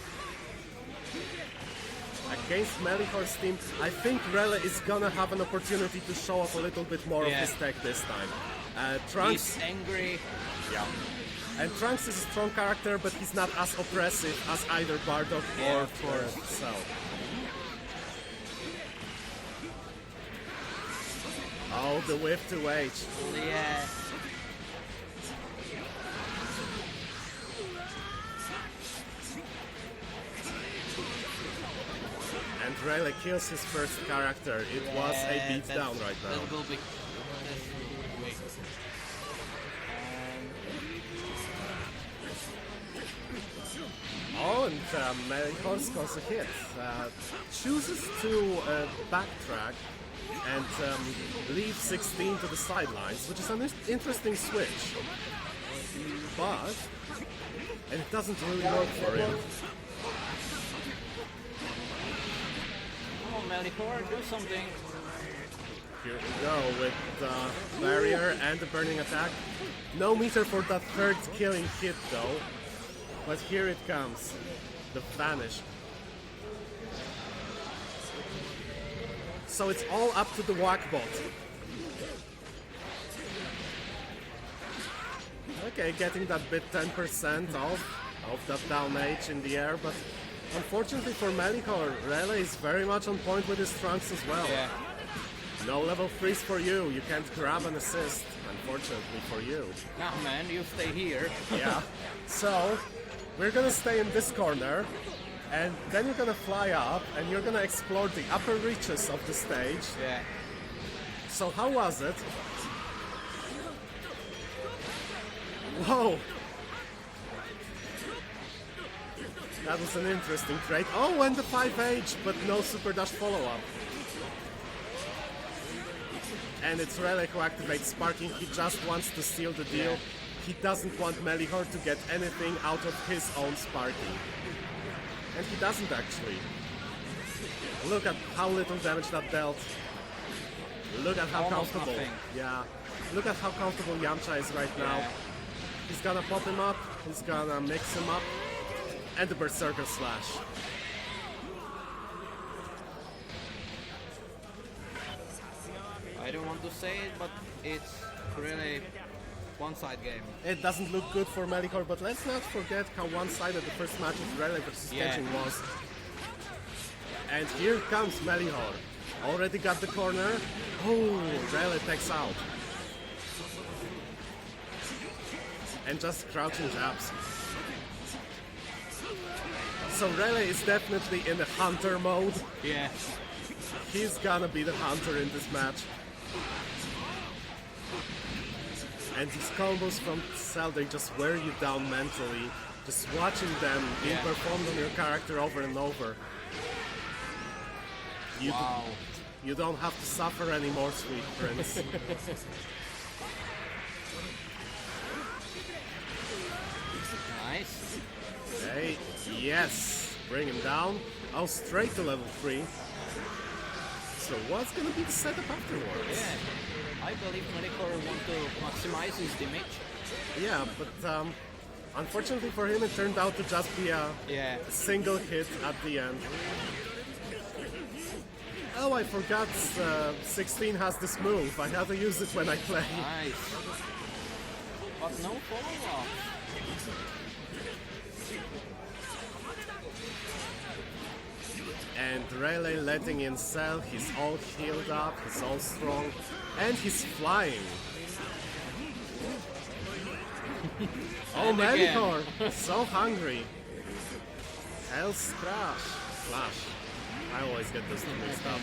against Melihor's team, I think Rayleigh is gonna have an opportunity to show off a little bit more of his tech this time. Trunks... He's angry. Yeah. And Trunks is a strong character, but he's not as oppressive as either Bardock or Cell. Oh, the whip to H. Yeah. And Rayleigh kills his first character. It was a beatdown right now. That will be weak. Oh, and Melichor scores a hit. Chooses to backtrack and leave 16 to the sidelines, which is an interesting switch. But and it doesn't really work for him. Come on, Melichor, do something. Here we go with the barrier and the burning attack. No meter for that third killing hit though. But here it comes. The vanish. So it's all up to the Whackbot. Okay, getting that bit 10% off that down H in the air, but unfortunately for Melichor, Rayleigh is very much on point with his Trunks as well. Yeah. No level 3s for you, you can't grab an assist, unfortunately for you. Nah man, you stay here. Yeah, so we're gonna stay in this corner, and then you're gonna fly up, and you're gonna explore the upper reaches of the stage. Yeah. So how was it? Whoa! That was an interesting trade. Oh, and the 5H, but no super dash follow-up. And it's Rayleigh who activates Sparking. He just wants to seal the deal. Yeah. He doesn't want Melichor to get anything out of his own Sparking. And he doesn't actually. Look at how little damage that dealt. Look at how Almost comfortable. nothing. Yeah. Look at how comfortable Yamcha is right now. Yeah. He's gonna pop him up, he's gonna mix him up, and the Berserker Slash. I don't want to say it, but it's really one-side game. It doesn't look good for Melichor, but let's not forget how one-sided the first match with Rayleigh versus Kenshin was. And here comes Melichor. Already got the corner. Oh, Rayleigh takes out. And just crouching jabs. So Rayleigh is definitely in the hunter mode. Yeah. He's gonna be the hunter in this match. And these combos from Cell, they just wear you down mentally. Just watching them being performed on your character over and over. You don't have to suffer anymore, sweet prince. Nice. Hey, yes! Bring him down. Oh, straight to level 3. So what's gonna be the setup afterwards? Yeah. I believe Melichor want to maximize his damage. Yeah, but unfortunately for him, it turned out to just be a single hit at the end. Oh, I forgot 16 has this move. I have to use it when I play. Nice. But no follow-up. And Rayleigh letting in Cell, he's all healed up, he's all strong, and he's flying. Oh, Melichor, so hungry. Hell's Crash. Flash. I always get those two mixed up.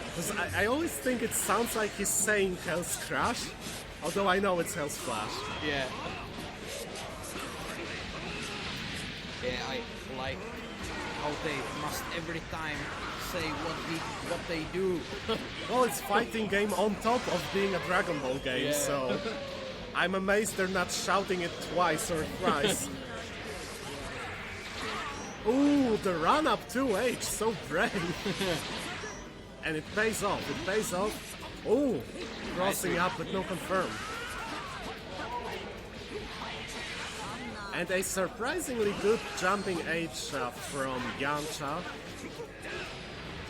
Because I always think it sounds like he's saying Hell's Crash, although I know it's Hell's Flash. Yeah. Yeah, I like how they must every time say what they do. Well, it's fighting game on top of being a Dragon Ball game, so I'm amazed they're not shouting it twice or thrice. Ooh, the run up 2H, so brave. And it pays off, it pays off. Ooh, crossing up but no confirm. And a surprisingly good jumping H from Yamcha.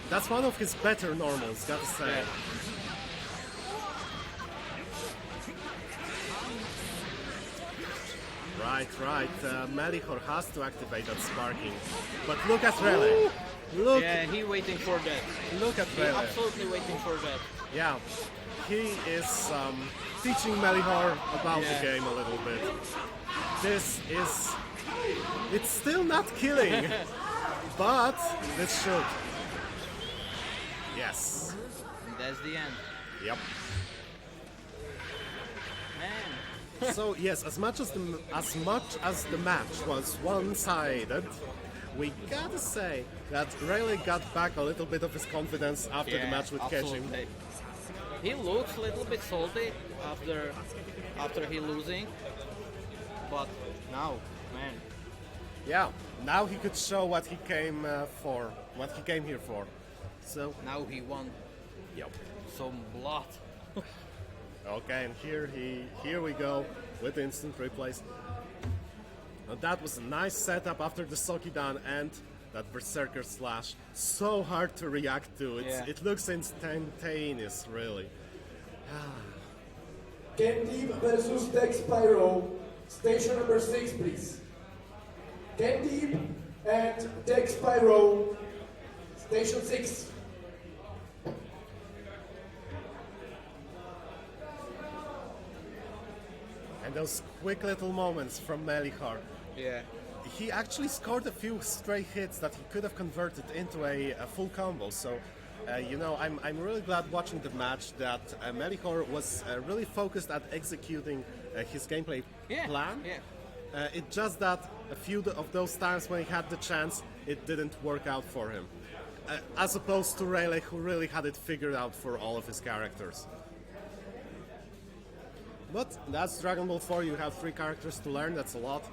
That's one of his better normals, gotta say. Right. Melihor has to activate that sparking. But look at Rele. Look. Yeah, he waiting for that. Look at He Rele. absolutely waiting for that. Yeah. He is teaching Melihor about the game a little bit. This is... It's still not killing. But this should. Yes. And that's the end. Yep. Man. So yes, as much as the match was one-sided, we gotta say that Rayleigh got back a little bit of his confidence after the match with Kejim. Absolutely. He looks a little bit salty after he losing, but now, man. Yeah, now he could show what he came for, what he came here for. So Now he won yep. some blood. Okay, and here we go with the instant replays. Now that was a nice setup after the Sokidan and that Berserker Slash. So hard to react to. It looks instantaneous, really. Ken Deep versus Dex Pyro. Station number 6, please. Ken Deep and Dex Pyro. Station 6. And those quick little moments from Melihor. Yeah. He actually scored a few stray hits that he could have converted into a full combo. So, you know, I'm really glad watching the match that Melihor was really focused at executing his gameplay plan. Yeah. It's just that a few of those times when he had the chance, it didn't work out for him. As opposed to Rayleigh, who really had it figured out for all of his characters. But that's Dragon Ball 4, you have 3 characters to learn, that's a lot.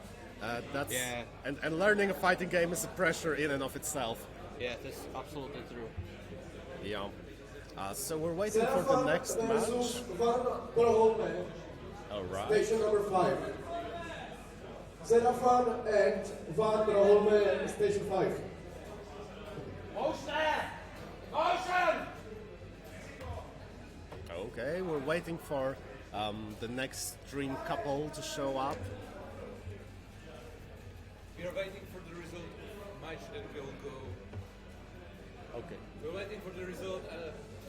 And learning a fighting game is a pressure in and of itself. Yeah, that's absolutely true. Yeah. So we're waiting for the next match. Alright. Station number 5. Xenophan and Van der Holme, Station 5. Okay, we're waiting for the next dream couple to show up. We are waiting for the result of the match that will go. Okay. We're waiting for the result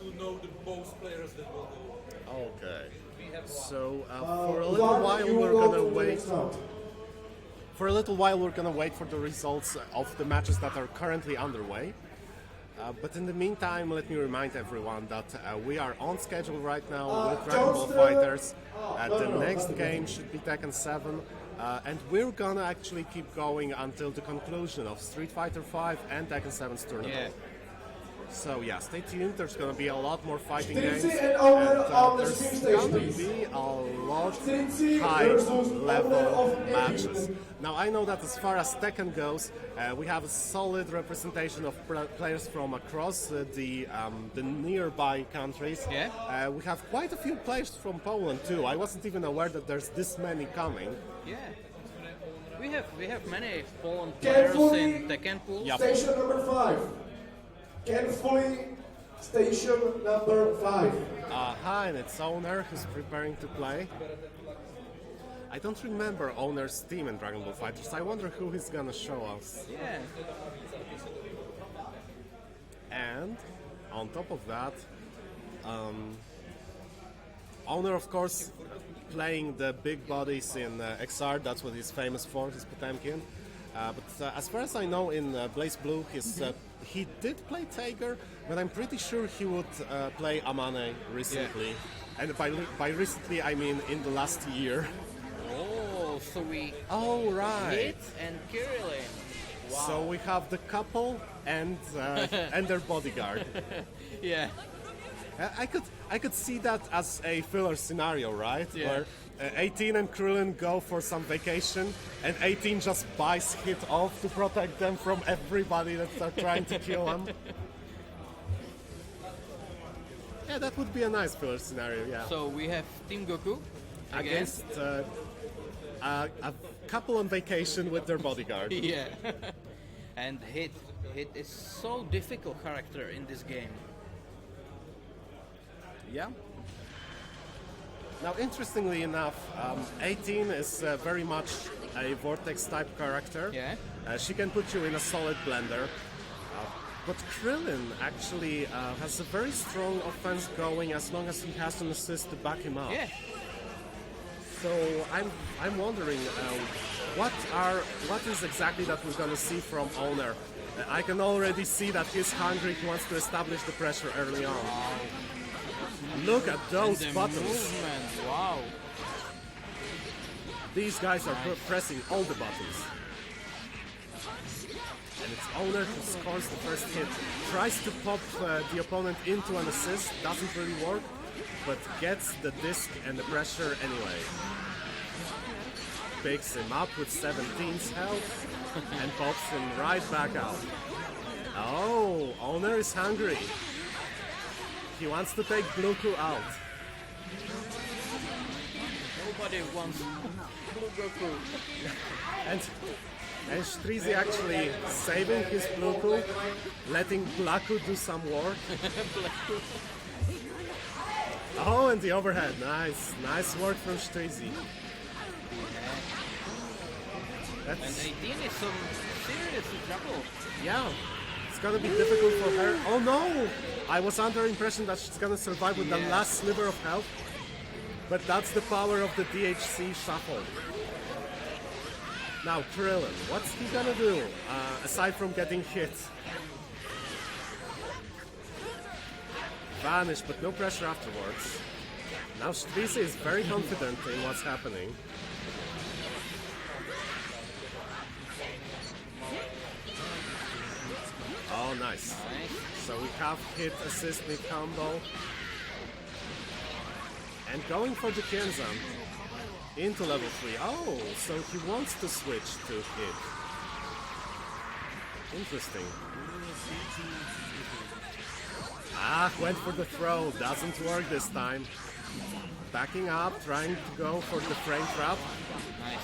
to know the most players that will go. Okay. We have one. So for a little while we're gonna wait. For a little while we're gonna wait for the results of the matches that are currently underway. But in the meantime, let me remind everyone that we are on schedule right now with Dragon Ball FighterZ. The next game should be Tekken 7. And we're gonna actually keep going until the conclusion of Street Fighter V and Tekken 7's tournament. Yeah. So yeah, stay tuned. There's gonna be a lot more fighting games, and and there's gonna be a lot high-level matches. Now I know that as far as Tekken goes, we have a solid representation of players from across the nearby countries. Yeah. We have quite a few players from Poland too. I wasn't even aware that there's this many coming. Yeah. We have many Poland players in Tekken pool. Yep. Station number 5. Ken Fully, station number 5. Aha, and it's Owner who's preparing to play. I don't remember Owner's team in Dragon Ball FighterZ. I wonder who he's gonna show us. Yeah. And on top of that, Owner, of course, playing the big bodies in XR. That's what he's famous for, his Potemkin. But as far as I know, in Blaze Blue, he did play Tiger, but I'm pretty sure he would play Amane recently. Yeah. And by recently, I mean in the last year. Oh, so we right. hit and Kirillin. Wow. So we have the couple and and their bodyguard. Yeah. I could see that as a filler scenario, right? Yeah. Where 18 and Krillin go for some vacation, and 18 just buys hit off to protect them from everybody that's trying to kill them. Yeah, that would be a nice filler scenario, yeah. So we have Team Goku against a couple on vacation with their bodyguard. Yeah. And Hit is so difficult character in this game. Yeah. Now, interestingly enough, 18 is very much a Vortex type character. Yeah. She can put you in a solid blender. But Krillin actually has a very strong offense going as long as he has an assist to back him up. Yeah. So I'm wondering what is exactly that we're gonna see from Owner. I can already see that he's hungry. He wants to establish the pressure early on. Wow. Look at those The buttons. movement, wow. These guys are pressing all the buttons. And it's Owner who scores the first hit. Tries to pop the opponent into an assist, doesn't really work, but gets the disc and the pressure anyway. Picks him up with 17's health and pops him right back out. Oh, Owner is hungry. He wants to take Bluku out. Nobody wants Blue Goku. And Strizi actually saving his Bluku, letting Blaku do some work. Oh, and the overhead. Nice work from Strizi. And 18 is some serious trouble. Yeah, it's gonna be difficult for her. Oh no! I was under impression that she's gonna survive with the last sliver of health. But that's the power of the DHC shuffle. Now Krillin, what's he gonna do? Aside from getting hit. Vanish, but no pressure afterwards. Now Strizi is very confident in what's happening. Oh, nice. So we have hit assist mid combo. And going for the Kenzan into level 3. Oh, so he wants to switch to hit. Interesting. Went for the throw. Doesn't work this time. Backing up, trying to go for the frame trap. Nice.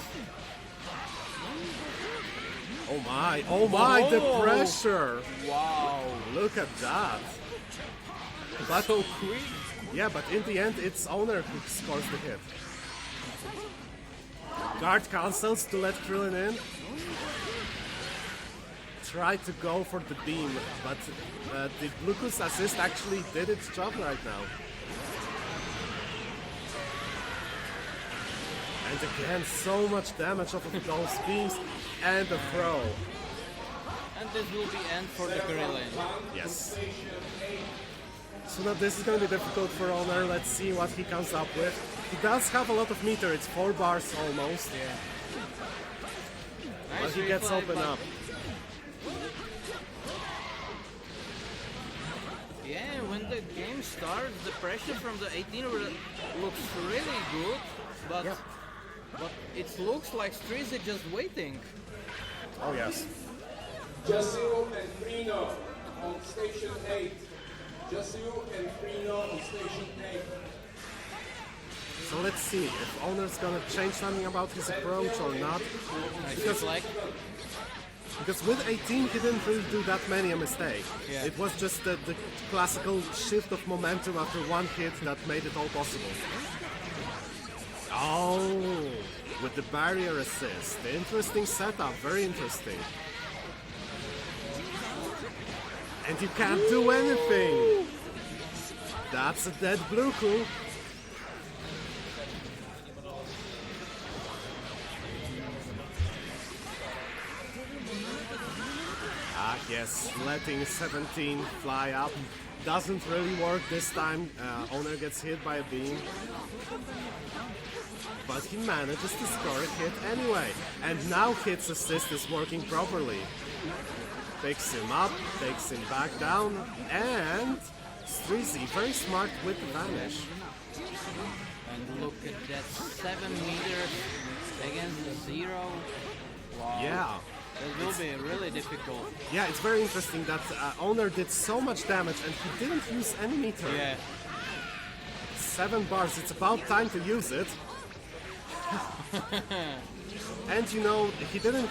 Oh my, the pressure! Wow. Look at that. But So quick. yeah, but in the end, it's Owner who scores the hit. Guard cancels to let Krillin in. Tried to go for the beam, but the Bluku's assist actually did its job right now. And again, so much damage off of those beams and the throw. And this will be end for the Krillin. Yes. So now this is going to be difficult for Owner. Let's see what he comes up with. He does have a lot of meter. It's 4 bars almost. Yeah. But Nice he gets replay, open but- up. Yeah, when the game starts, the pressure from the 18 looks really good, but Yeah. but it looks like Strizi just waiting. Oh yes. Jasu and Frino on station 8. Jasu and Frino on station 8. So let's see if Owner's gonna change something about his approach or not. Because like Because with 18 he didn't really do that many a mistake. Yeah. It was just the classical shift of momentum after one hit that made it all possible. Oh, with the barrier assist. Interesting setup, very interesting. And you can't do anything. That's a dead Bluku. Yes, letting 17 fly up doesn't really work this time. Owner gets hit by a beam. But he manages to score a hit anyway. And now Hit's assist is working properly. Picks him up, takes him back down, and Strizi, very smart with the vanish. and look at that 7 meters against the 0. Wow. Yeah. That will be really difficult. Yeah, it's very interesting that Owner did so much damage and he didn't use any meter. Yeah. 7 bars, it's about time to use it. And you know, he didn't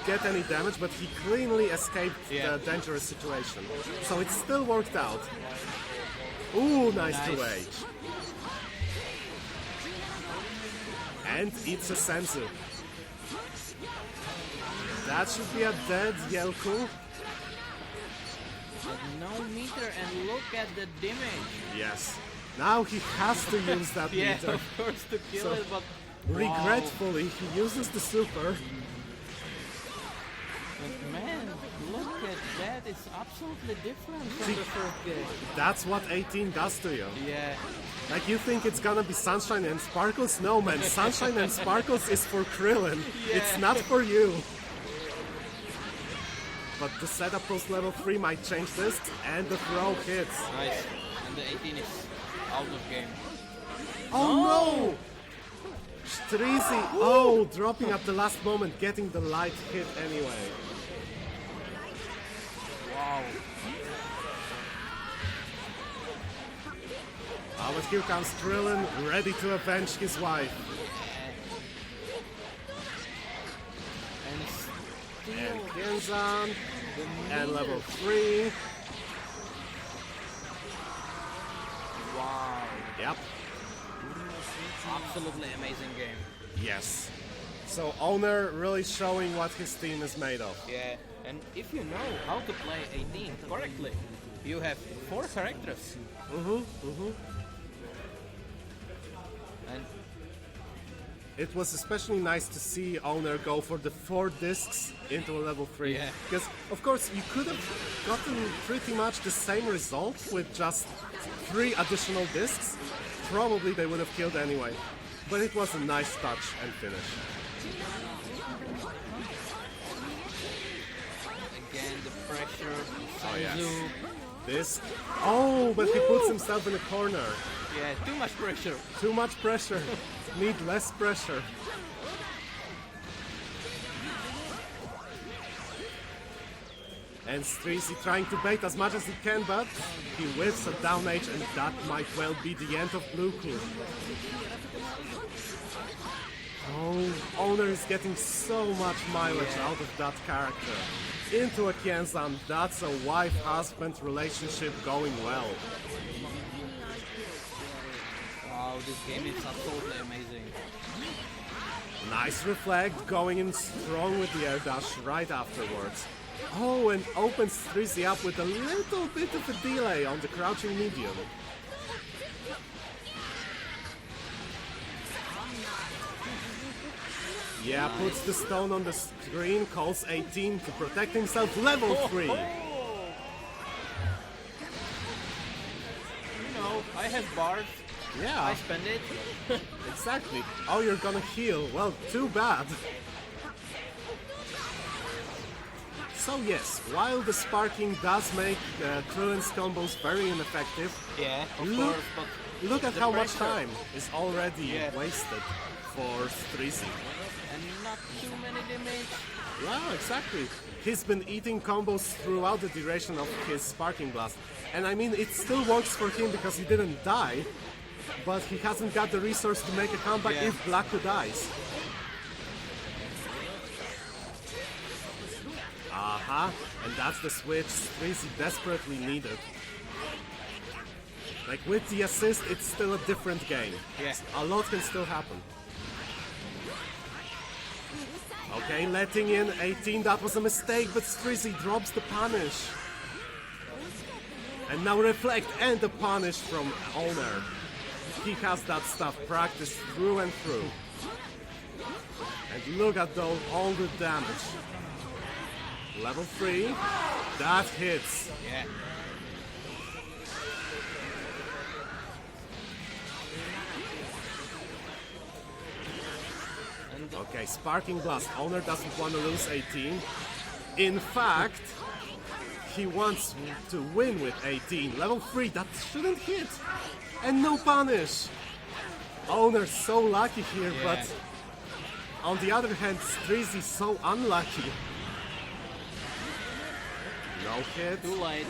get any damage, but he cleanly escaped the dangerous situation. So it still worked out. Ooh, nice 2H. And eats a senzu. That should be a dead Yelku. But no meter, and look at the damage. Yes. Now he has to use that Yeah, meter. of course to kill it, but Regretfully, he uses the super. But man, look at that. It's absolutely different from the first game. That's what 18 does to you. Yeah. Like, you think it's gonna be Sunshine and Sparkles? No, man. Sunshine and Sparkles is for Krillin. Yeah. It's not for you. But the setup post level 3 might change this, and the throw hits. Nice. And the 18 is out of game. Oh no! Strizi, oh, dropping at the last moment, getting the light hit anyway. Wow. Oh, but here comes Krillin, ready to avenge his wife. And still And Genzan, the and meter. level 3. Wow. Yep, Absolutely amazing game. yes. So Owner really showing what his team is made of. Yeah. And if you know how to play 18 correctly, you have 4 characters. And It was especially nice to see Owner go for the 4 discs into a level 3. Yeah. Because, of course, you could have gotten pretty much the same result with just 3 additional discs. Probably they would have killed anyway. But it was a nice touch and finish. again, the pressure. Oh, yes. Sanzu. This. Oh, but he puts himself in a corner. Yeah, too much pressure. Too much pressure. Need less pressure. And Strizi trying to bait as much as he can, but he whiffs a down H, and that might well be the end of Blue Crew. Oh, Owner is getting so much mileage out of that character. Into a Kienzan, that's a wife-husband relationship going well. Wow, this game is absolutely amazing. Nice reflect, going in strong with the air dash right afterwards. Oh, and opens Strizi up with a little bit of a delay on the crouching medium. Yeah, puts the stone on the screen, calls 18 to protect himself, level 3. You know, I have bars. I Yeah, spend it. exactly. Oh, you're gonna heal. Well, too bad. So yes, while the sparking does make Krillin's combos very ineffective, Yeah, of Look- course, but look at the how much pressure. time is already Yeah. wasted for Strizi. and not too many damage. Yeah, exactly. He's been eating combos throughout the duration of his sparking blast. And I mean, it still works for him because he didn't die, but he hasn't got the resource to make a comeback Yeah. if Blacko dies. Aha, and that's the switch Strizi desperately needed. Like, with the assist, it's still a different game. Yeah. A lot can still happen. Okay, letting in 18, that was a mistake, but Strizi drops the punish. And now reflect and the punish from Owner. He has that stuff practiced through and through. And look at all the damage. Level 3, that hits. Yeah. And Okay, Sparking Blast. Owner doesn't want to lose 18. In fact, he wants to win with 18. Level 3, that shouldn't hit. And no punish. Owner's so lucky here, Yeah. but on the other hand, Strizi is so unlucky. No hit. too late.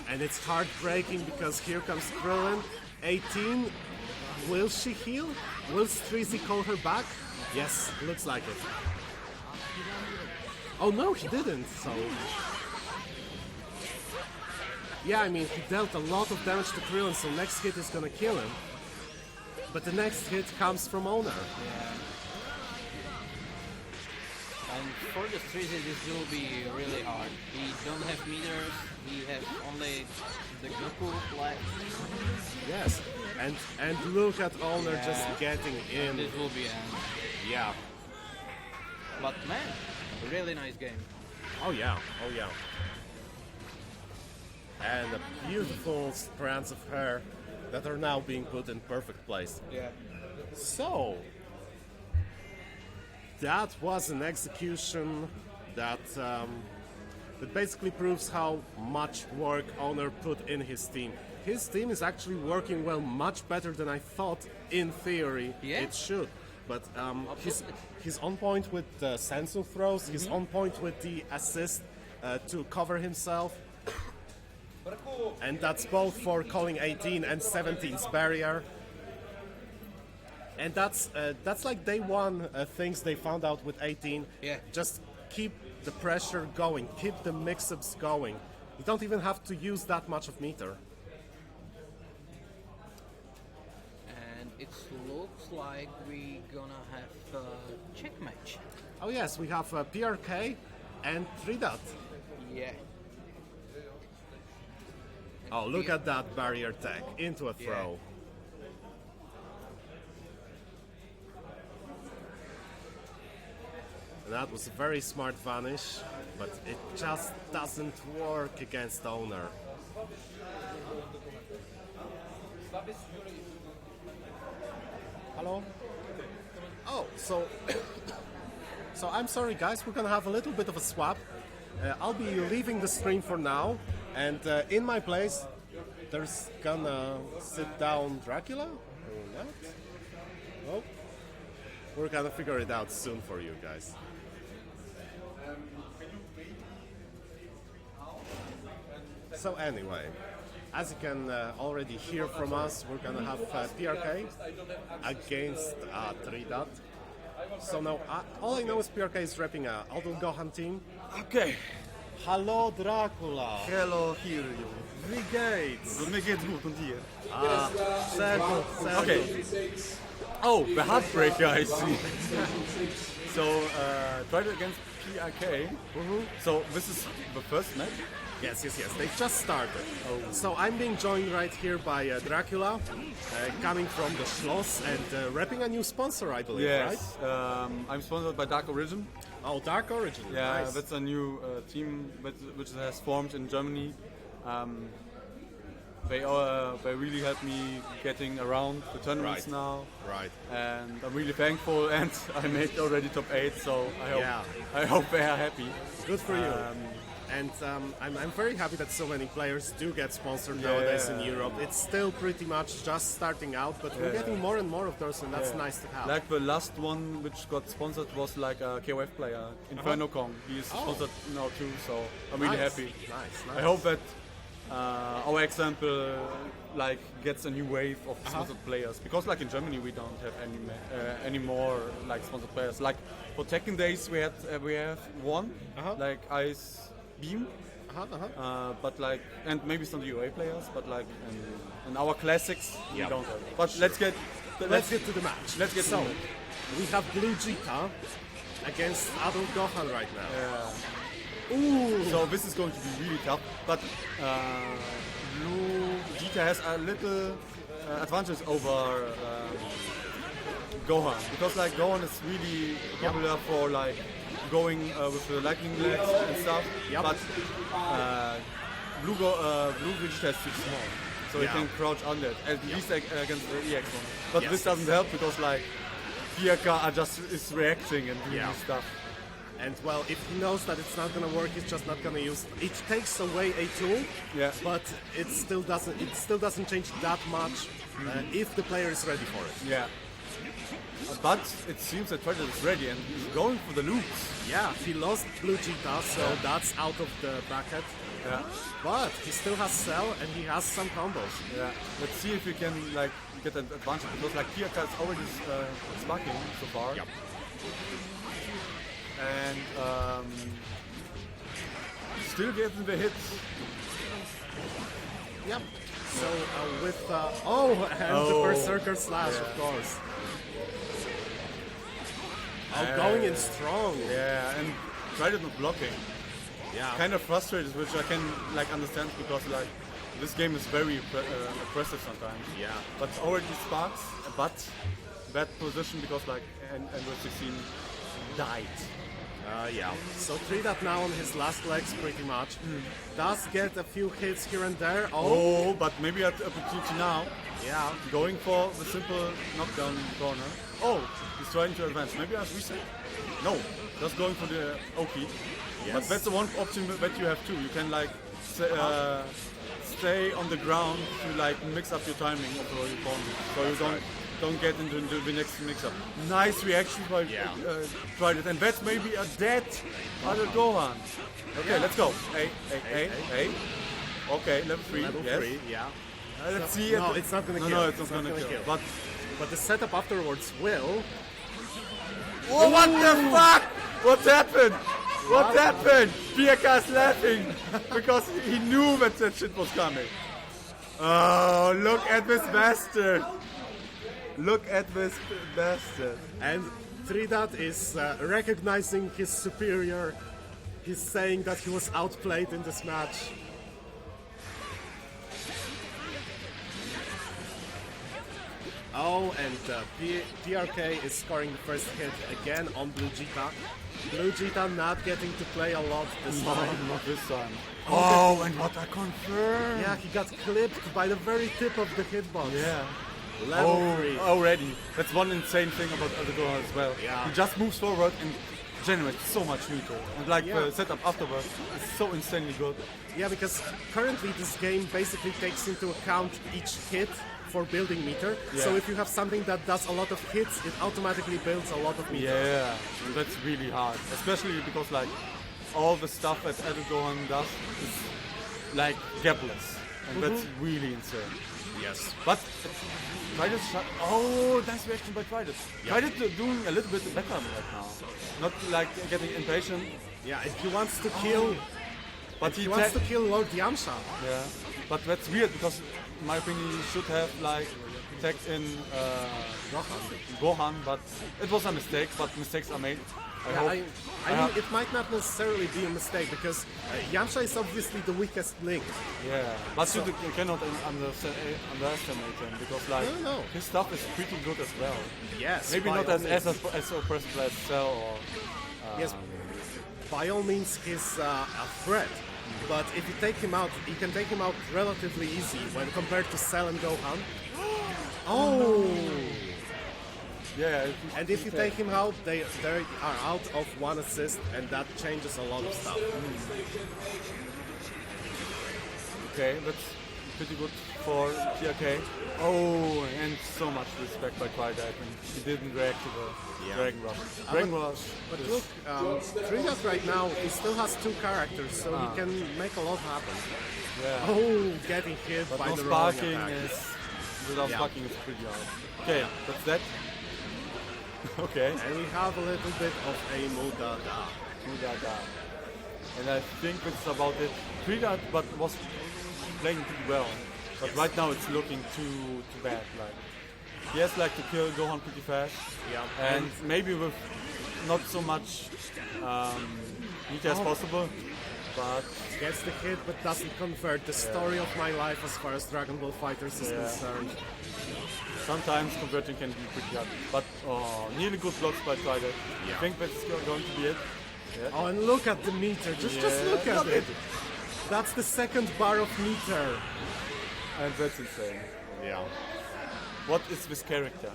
And it's heartbreaking because here comes Krillin. 18. Will she heal? Will Strizi call her back? Yes, looks like it. Oh no, he didn't, so... Yeah, I mean, he dealt a lot of damage to Krillin, so next hit is gonna kill him. but the next hit comes from Owner. Yeah. And for the 3Z this will be really hard. He don't have meters, he has only the Goku left. Yes, and look at Owner just getting in. This will be end. Yeah. But man, really nice game. Oh yeah, oh yeah. And a beautiful strands of hair that are now being put in perfect place. Yeah. So, that was an execution that basically proves how much work Owner put in his team. His team is actually working well, much better than I thought in theory it should. But he's on point with the sensu throws, he's on point with the assist to cover himself. And that's both for calling 18 and 17's barrier. And that's like day one things they found out with 18. Yeah. Just keep the pressure going, keep the mix-ups going. You don't even have to use that much of meter. And it looks like we gonna have a check match. Oh yes, we have PRK and 3-dot. Yeah. Oh, look at that barrier tag into a throw. That was a very smart vanish, but it just doesn't work against Owner. Hello? Oh, so I'm sorry guys, we're gonna have a little bit of a swap. I'll be leaving the stream for now, and in my place there's gonna sit down Dracula? Or not? Oh, we're gonna figure it out soon for you guys. So anyway, as you can already hear from us, we're gonna have PRK against 3-dot. So now, all I know is PRK is repping a Adol Gohan team. Okay. Hello Dracula! Hello, here you. Wie geht's? Mir geht's gut und dir? Sehr gut, sehr Okay. gut. Oh, the Heartbreaker, I see. So, tried against PRK. So, this is the first match? Yes, they just started. So I'm being joined right here by Dracula, coming from the Schloss and repping a new sponsor, I believe, Yes. right? I'm sponsored by Dark Origin. Oh, Dark Origin, Yeah, nice. that's a new team which has formed in Germany. They really helped me getting around the tournaments Right. now. Right. And I'm really thankful, and I made already top 8, so I hope they are happy. Good for you. And I'm very happy that so many players do get sponsored nowadays in Europe. It's still pretty much just starting out, but we're getting more and more of those, and that's nice to have. Like the last one which got sponsored was like a KOF player, Inferno Kong. He is sponsored now too, so I'm really happy. Nice. I hope that our example like gets a new wave of sponsored players, because like in Germany we don't have any more like sponsored players. Like for Tekken days we have one like Ice Beam, but like, and maybe some UA players, but like in our classics we don't have. But let's get to the match. Let's get so to it. we have Blue Jita against Adol Gohan right now. Ooh. So this is going to be really tough, but Blue Jita has a little advantage over Gohan, because like Gohan is really popular for like going with the lightning legs and stuff, but Blue Vegeta is too small, so he can crouch under it, at least against the EX one. But this doesn't help, because like PRK is reacting and doing stuff. And well, if he knows that it's not gonna work, he's just not gonna use it. It takes away a tool, but it still doesn't change that much if the player is ready for it. Yeah. But it seems that FighterZ is ready and he's going for the loops. Yeah, he lost Blue Jita, so that's out of the bracket. Yeah. But he still has Cell and he has some combos. Yeah. Let's see if we can like get an advantage, because like PRK is already sparking so far. Yep. And still getting the hits. Yep. So with and the Berserker Slash, of course. Going in strong. Yeah, and tried it not blocking. Yeah. Kind of frustrated, which I can like understand because like this game is very aggressive sometimes. Yeah. But already sparks, but bad position because like and 16 died. Yeah. So 3-Dot now on his last legs pretty much. Does get a few hits here and there. Oh, but maybe at opportunity now. Yeah. Going for the simple knockdown corner. Oh, he's trying to advance. Maybe as reset? No, just going for the Oki. Yes. But that's the one option that you have too. You can like stay on the ground to like mix up your timing of your opponent, so you don't get into the next mix-up. Nice reaction by tried it, and that's maybe a dead other Gohan. Okay, let's go. Hey. Okay, level 3. Level yes. 3, yeah. Let's see. No, it's not gonna kill. No, it's not gonna kill. But the setup afterwards will. Oh, what the fuck? What happened? What happened? Pierka is laughing because he knew that shit was coming. Oh, look at this bastard. Look at this bastard. And 3-Dot is recognizing his superior. He's saying that he was outplayed in this match. Oh, and PRK is scoring the first hit again on Blue Jita. Blue Jita not getting to play a lot this time. Not this time. Oh, and what I confirmed. Yeah, he got clipped by the very tip of the hitbox. Yeah. Level 3. Already. That's one insane thing about other Gohan as well. Yeah. He just moves forward and generates so much neutral. And like the setup afterwards is so insanely good. Yeah, because currently this game basically takes into account each hit for building meter. Yeah. So if you have something that does a lot of hits, it automatically builds a lot of meter. Yeah, and that's really hard. Especially because like all the stuff that Other Gohan does is like gapless. And that's really insane. Yes. But Tridet shot. Oh, nice reaction by Tridet. Tridet doing a little bit better right now. Not like getting impatient. Yeah, if he wants to kill, But he wants to kill Lord Yamcha. Yeah, but that's weird because, in my opinion, he should have like tagged in Gohan, but it was a mistake. But mistakes are made. I mean, it might not necessarily be a mistake because Yamcha is obviously the weakest link. Yeah, but you cannot underestimate him because like No. his stuff is pretty good as well. Yes. Maybe by not all as means. oppressive as Cell or. Yes. By all means, he's a threat. But if you take him out, you can take him out relatively easy when compared to Cell and Gohan. Oh! Yeah. And if you take him out, they are out of one assist, and that changes a lot of stuff. Okay, that's pretty good for TRK. Oh, and so much respect by Tridet when he didn't react to the Dragon Rush. Dragon Rush. But look, 3-Dot right now, he still has 2 characters, so he can make a lot happen. Yeah. Oh, getting hit But by no the rolling sparking attack. without sparking is pretty hard. Okay, that's that. Okay. And we have a little bit of a Mudada. And I think that's about it. Tridet, but was playing pretty well. But right now it's looking too bad. Like he has like to kill Gohan pretty fast. Yeah. And maybe with not so much meter as possible. But Gets the hit, but doesn't convert. The story of my life as far as Dragon Ball FighterZ is concerned. sometimes converting can be pretty hard. But nearly good blocks by Tridet. I think that's going to be it. Yeah. Oh, and look at the meter. Just look at it. That's the second bar of meter. And that's insane. Yeah. What is this character?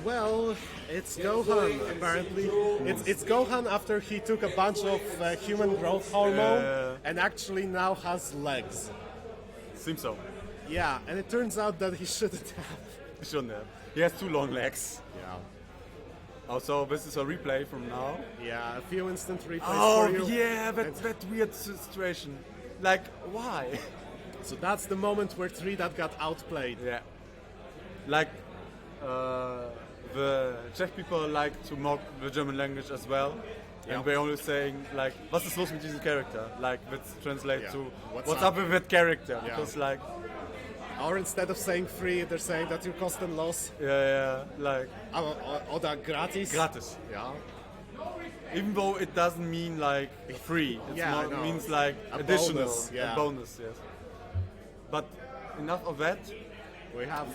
Well, it's Gohan, apparently. It's Gohan after he took a bunch of human growth hormone and actually now has legs. Seems so. Yeah, and it turns out that he shouldn't have. He shouldn't have. He has 2 long legs. Yeah. Also, this is a replay from now. Yeah, a few instant replays Oh, for you. yeah, that weird situation. Like, why? So that's the moment where 3-Dot got outplayed. Yeah. Like, the Czech people like to mock the German language as well. and we're only saying like, "Was ist los mit diesem Charakter?" Like, let's translate to "What's up with that character?" Because like, or instead of saying free, they're saying that you cost them loss. yeah, like Oder gratis. gratis. Yeah. Even though it doesn't mean like free, it means like a additional, bonus, yeah. a bonus, yes. But enough of that. We have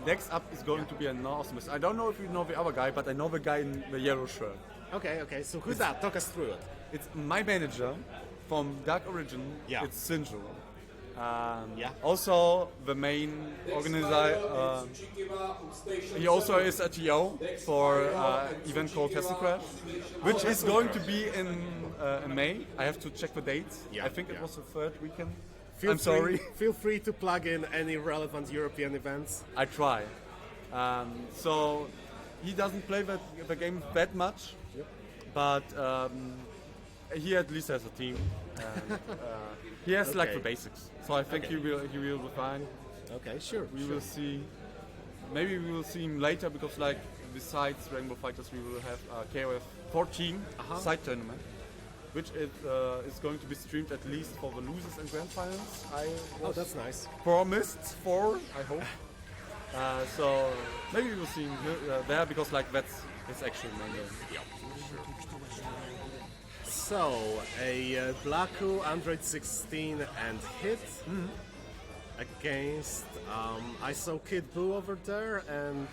Next up is going to be an awesomeness. I don't know if you know the other guy, but I know the guy in the yellow shirt. okay. So who's that? Talk us through it. It's my manager from Dark Origin. Yeah. It's Sinjo. Also the main organizer. He also is a TO for an event called Test and Crash, which is going to be in May. I have to check the dates. Yeah, I think it was the third weekend. Sorry. Feel free to plug in any relevant European events. I try. So he doesn't play the game that much, but he at least has a team. And, he has like the basics, so I think he will be fine. Okay, sure. We will see. Maybe we will see him later because like besides Rainbow Fighters, we will have a KOF 14 side tournament, which is going to be streamed at least for the losers and grand finals. That's nice. Promised for, I hope. So maybe we will see him there because like that's his actual main game. So a Blacku Android 16 and hit against I saw Kid Buu over there and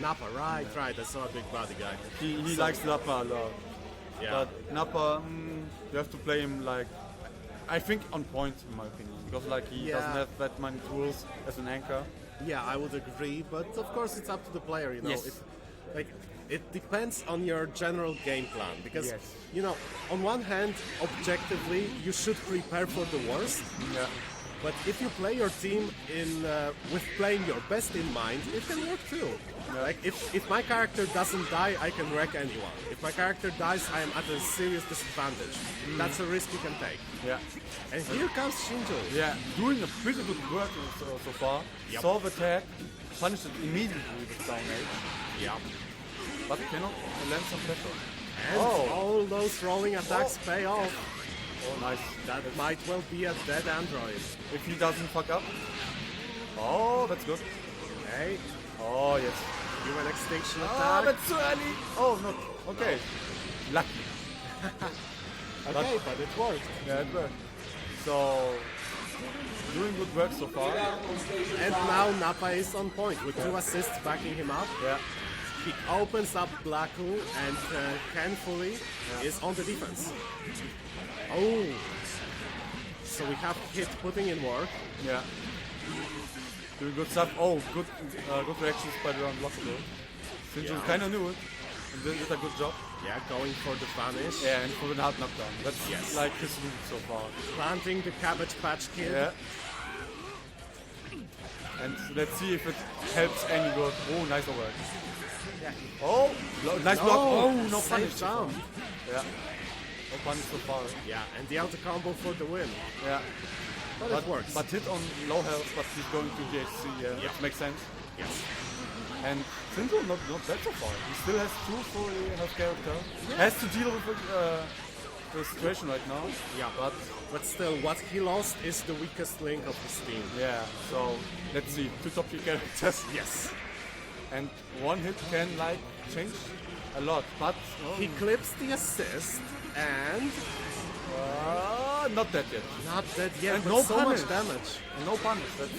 Nappa, right. I saw a big body guy. He likes Nappa a lot. Yeah. But Nappa, you have to play him like, I think on point in my opinion, because like he doesn't have that many tools as an anchor. Yeah, I would agree, but of course it's up to the player, you know. Yes. It depends on your general game plan, because Yes. you know, on one hand, objectively, you should prepare for the worst. Yeah. But if you play your team with playing your best in mind, it can work too. Like if my character doesn't die, I can wreck anyone. If my character dies, I am at a serious disadvantage. That's a risk you can take. Yeah. And here comes Shinjo. Yeah, doing a pretty good work so far. Yep. Saw the tag, punished it immediately with down age, Yeah. but cannot land some pressure. And all those rolling attacks pay off. Oh, nice. That might well be a dead android. If he doesn't fuck up. Oh, that's good. Hey, Oh, yes. human extinction Ah, attack. that's too early. Oh, no. Okay. Lucky. Okay, but it worked. Yeah, it worked. So, doing good work so far. And now Nappa is on point with 2 assists backing him up. Yeah. He opens up Blacku and Kenfully is on the defense. Oh! So we have Hit putting in work. Yeah. Doing good stuff. Oh, good reactions by the round blocker. Sinjo kind of knew it and did a good job. Yeah, going for the vanish. Yeah, and for the hard knockdown. That's like his move so far. Planting the Cabbage Patch Kid. Yeah. And let's see if it helps any good. Oh, nice over. Yeah. Oh, nice block. Oh, no safe punish. down. Yeah. No punish so far. Yeah, and the auto combo for the win. Yeah. But it works. But hit on low health, but he's going to GHC. Yeah, that makes sense. Yes. And Sinjo not bad so far. He still has 2 fully health character. Has to deal with the situation right now. Yeah, but still, what he lost is the weakest link of his team. Yeah. So let's see. 2 top tier characters. Yes. And 1 hit can like change a lot. But He clips the assist and not that yet. not that yet, And but no so punish. much damage. And no punish. That's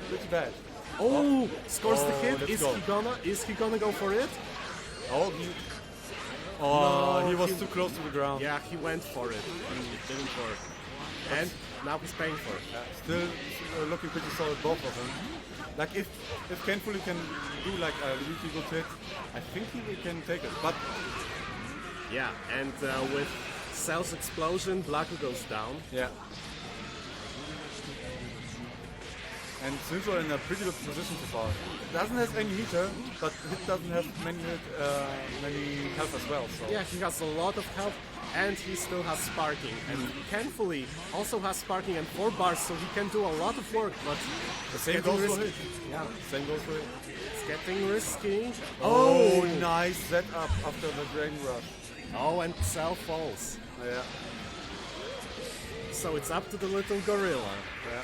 pretty bad. Oh, scores the hit. let's Is go. he gonna go for it? Oh, No, he was he- too close to the ground. Yeah, he went for it and it didn't work. And now he's paying for it. Still looking pretty solid, both of them. Like if Kenfully can do like a really good hit, I think he can take it. But Yeah, and with Cell's explosion, Blacku goes down. yeah. And Sinjo in a pretty good position so far. Doesn't have any meter, but it doesn't have many health as well. So Yeah, he has a lot of health, and he still has sparking. And Kenfully also has sparking and 4 bars, so he can do a lot of work. But the same getting goes for risky. him. Yeah, Same goes for him. it's getting risky. Oh, nice setup after the drain rush. Oh, and Cell falls. Yeah. So it's up to the little gorilla. Yeah.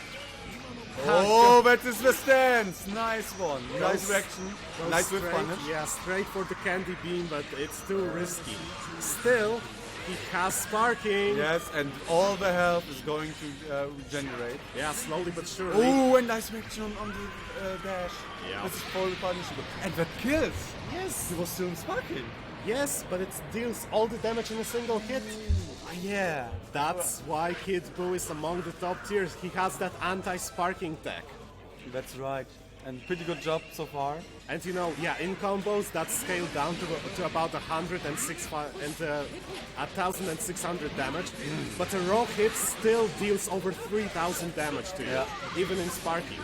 Oh, that is the stance! Nice one. Nice reaction. Goes Nice whip straight, punish. yeah, straight for the candy beam, but it's too risky. Still, he has sparking. Yes, and all the health is going to regenerate. Yeah, slowly but surely. Oh, and nice reaction on the dash. Yeah. This is fully punishable. And that kills! Yes, He was still sparking. yes, but it deals all the damage in a single hit. Yeah. That's why Kid Buu is among the top tiers. He has that anti-sparking tech. That's right. And pretty good job so far. And you know, yeah, in combos that's scaled down to about 1,600 damage. But a raw hit still deals over 3,000 damage to you, Yeah. even in sparking.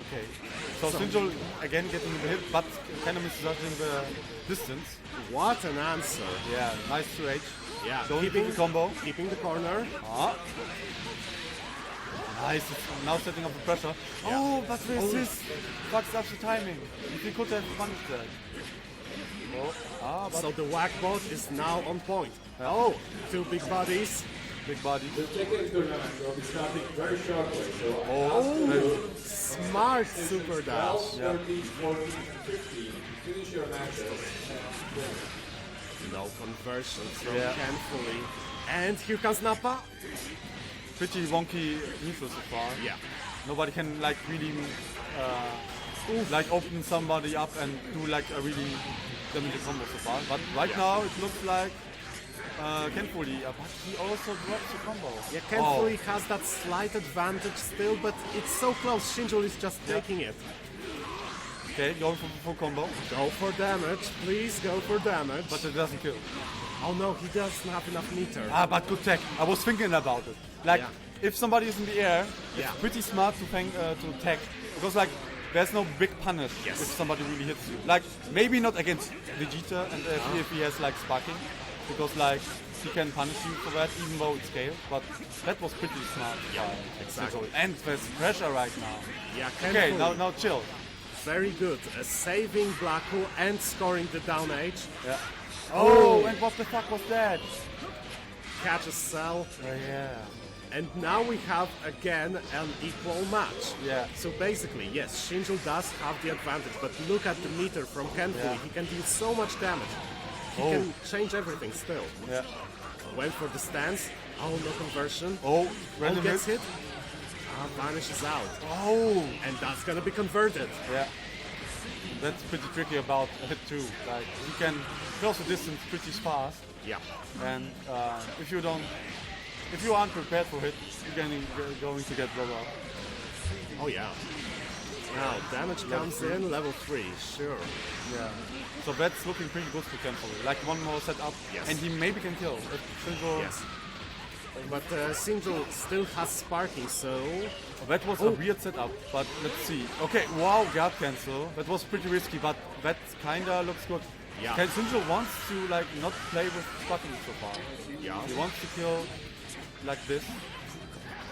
Okay. So Sinjul again getting the hit, but kind of misjudging the distance. What an answer! Yeah, nice 2H. Yeah, Going to the combo. keeping the corner. Ah. Nice. Now setting up the pressure. Oh, but resist. Fucks up the timing. If he could have punished that. Oh. Ah, but So the whack bot is now on point. Oh, two big bodies. big body. The second tournament will be starting very shortly, so Oh. Smart super dash. 12, 13, 14, 15. Finish your matches. No conversion from Yeah. Kenfully. And here comes Nappa. Pretty wonky neutral so far. Yeah. Nobody can like really like open somebody up and do like a really damaging combo so far. But right now it looks like Kenfully, but he also drops the combo. Yeah, Kenfully has that slight advantage still, but it's so close. Shinjul is just taking it. Okay, going for full combo, Go for damage, please go for damage. but it doesn't kill. Oh no, he doesn't have enough meter. Ah, but good tech. I was thinking about it. Like, Yeah. if somebody is in the air, Yeah. it's pretty smart to tech. Because, like, there's no big punish Yes. if somebody really hits you. Like, maybe not against Vegeta and if he has, like, sparking. Because, like, he can punish you for that, even though it's scaled. But that was pretty smart. Yeah, exactly. And there's pressure right now. Yeah, Okay, Kenfully, now chill. very good. Saving Black Hole and scoring the down H. Yeah. Oh, and what the fuck was that? Catches Cell. Oh, yeah. And now we have again an equal match. Yeah. So basically, yes, Shinjul does have the advantage, but look at the meter from Kenfully. Yeah. He can deal so much damage. He can change everything still. Yeah. Went for the stance. Oh, no conversion. Oh, Oh, random gets hit. hit. Vanishes out. Oh. And that's gonna be converted. Yeah. That's pretty tricky about a hit too. Like you can close the distance pretty fast, Yeah. and if you aren't prepared for it, you're going to get blown up. Oh, yeah. Now, damage comes in, level 3, sure. Yeah. So that's looking pretty good for Kenfully. Like one more setup, Yes. and he maybe can kill. If Shinjo, Yes. But Shinjul still has sparking, so... that was a weird setup, but let's see. Okay, wow, guard cancel. That was pretty risky, but that kinda looks good. Yeah. Shinjo wants to like not play with sparking so far. Yeah. He wants to kill like this.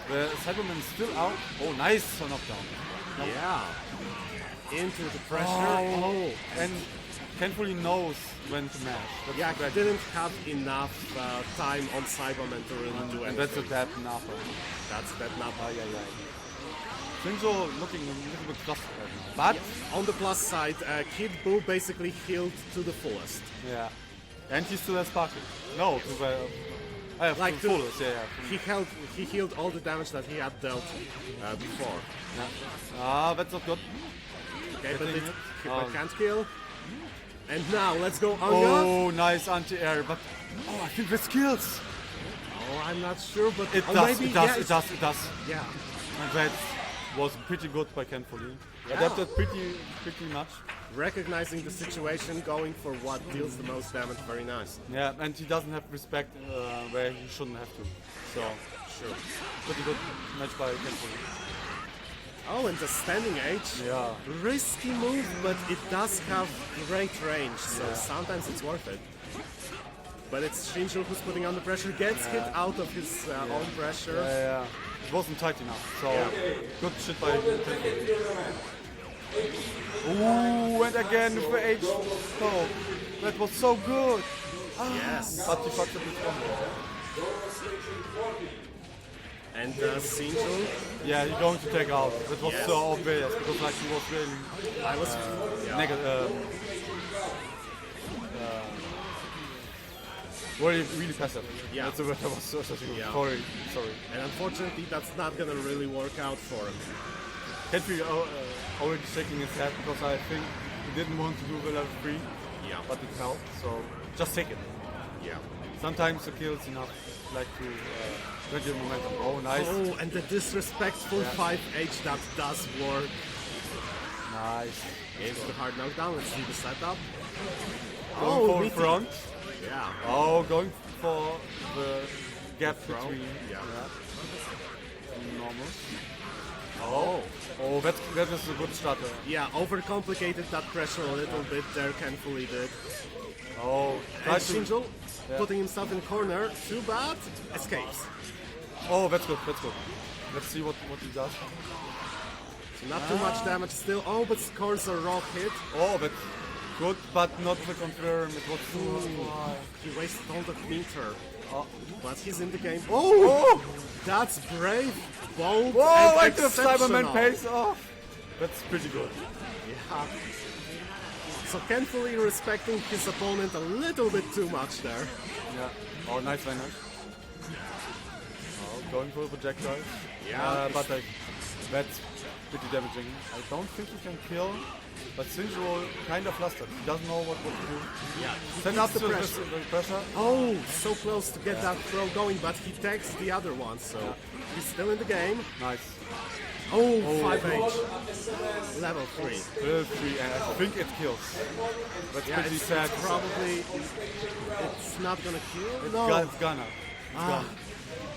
The Cyberman is still out. Oh, nice knockdown. Yeah. Into the pressure. Oh. And Kenfully knows when to mash. That's Yeah, the he didn't have enough time on Cyberman to really do and anything. that's a bad Napa. That's that Nappa. Shinjo looking a little bit flustered right now. But On the plus side, Kid Buu basically healed to the fullest. yeah. And he still has sparking. No, to the Like to the fullest, yeah. He healed all the damage that he had dealt before. Ah, that's not good. Okay, but Getting it it. but Oh. can't kill. And now let's go Anga. Oh, nice anti-air, but I think this kills. Oh, I'm not sure, but It oh, does, maybe, it does, yeah, it does, it does. Yeah. And that was pretty good by Kenfully. Adapted pretty much. Recognizing the situation, going for what deals the most damage, very nice. Yeah, and he doesn't have respect where he shouldn't have to. So, Sure. pretty good match by Kenfully. Oh, and the standing H. Yeah. Risky move, but it does have great range, so sometimes it's worth it. But it's Shinjul who's putting on the pressure, gets hit out of his own pressure. Yeah. It wasn't tight enough. So, good shit by Kenfully. Ooh, and again with the H. Oh, that was so good. Yes. But he fucked up his combo. And Sinjul, Yeah, he's going to take out. That was Yes. so obvious because like he was really I was really passive. Yeah. That's the word I was searching. Yeah. Sorry. and unfortunately that's not gonna really work out for him. Can't be already shaking his head because I think he didn't want to do the level 3, Yeah. but it helped. So just take it. Yeah. Sometimes the kill is enough, like to get your momentum. Oh, nice, Oh, and the disrespectful 5H that does work. nice. It's the hard knockdown. Let's see the setup. Going for meaty. front. Yeah. Oh, going for the gap throw. between. Yeah. Normal. Oh, that is a good starter. Yeah, overcomplicated that pressure a little bit there, Kenfully did. Oh, And try to. Sinjul putting himself in the corner, too bad, escapes. Oh, that's good. Let's see what he does. So not too much damage still. Oh, but scores a raw hit. Oh, that's good, but not the confirm. It was too high. He wasted all the meter. Oh. But he's in the game. Oh! That's brave, bold, Whoa, and active Cyberman exceptional. pays off. That's pretty good. Yeah. So Kenfully respecting his opponent a little bit too much there. Yeah. Oh, nice vanish. Oh, going for the projectile. Yeah. But that's pretty damaging. I don't think he can kill, but Sinjul kind of flustered. He doesn't know what to do. Yeah. Send up the the pressure. pressure. Oh, so close to get that throw going, but he takes the other one, so he's still in the game. Nice. Oh, 5H. Level 3. Level 3, and I think it kills. That's Yeah, pretty it's sad. probably... It's not gonna kill? No. It's gonna. It's gonna.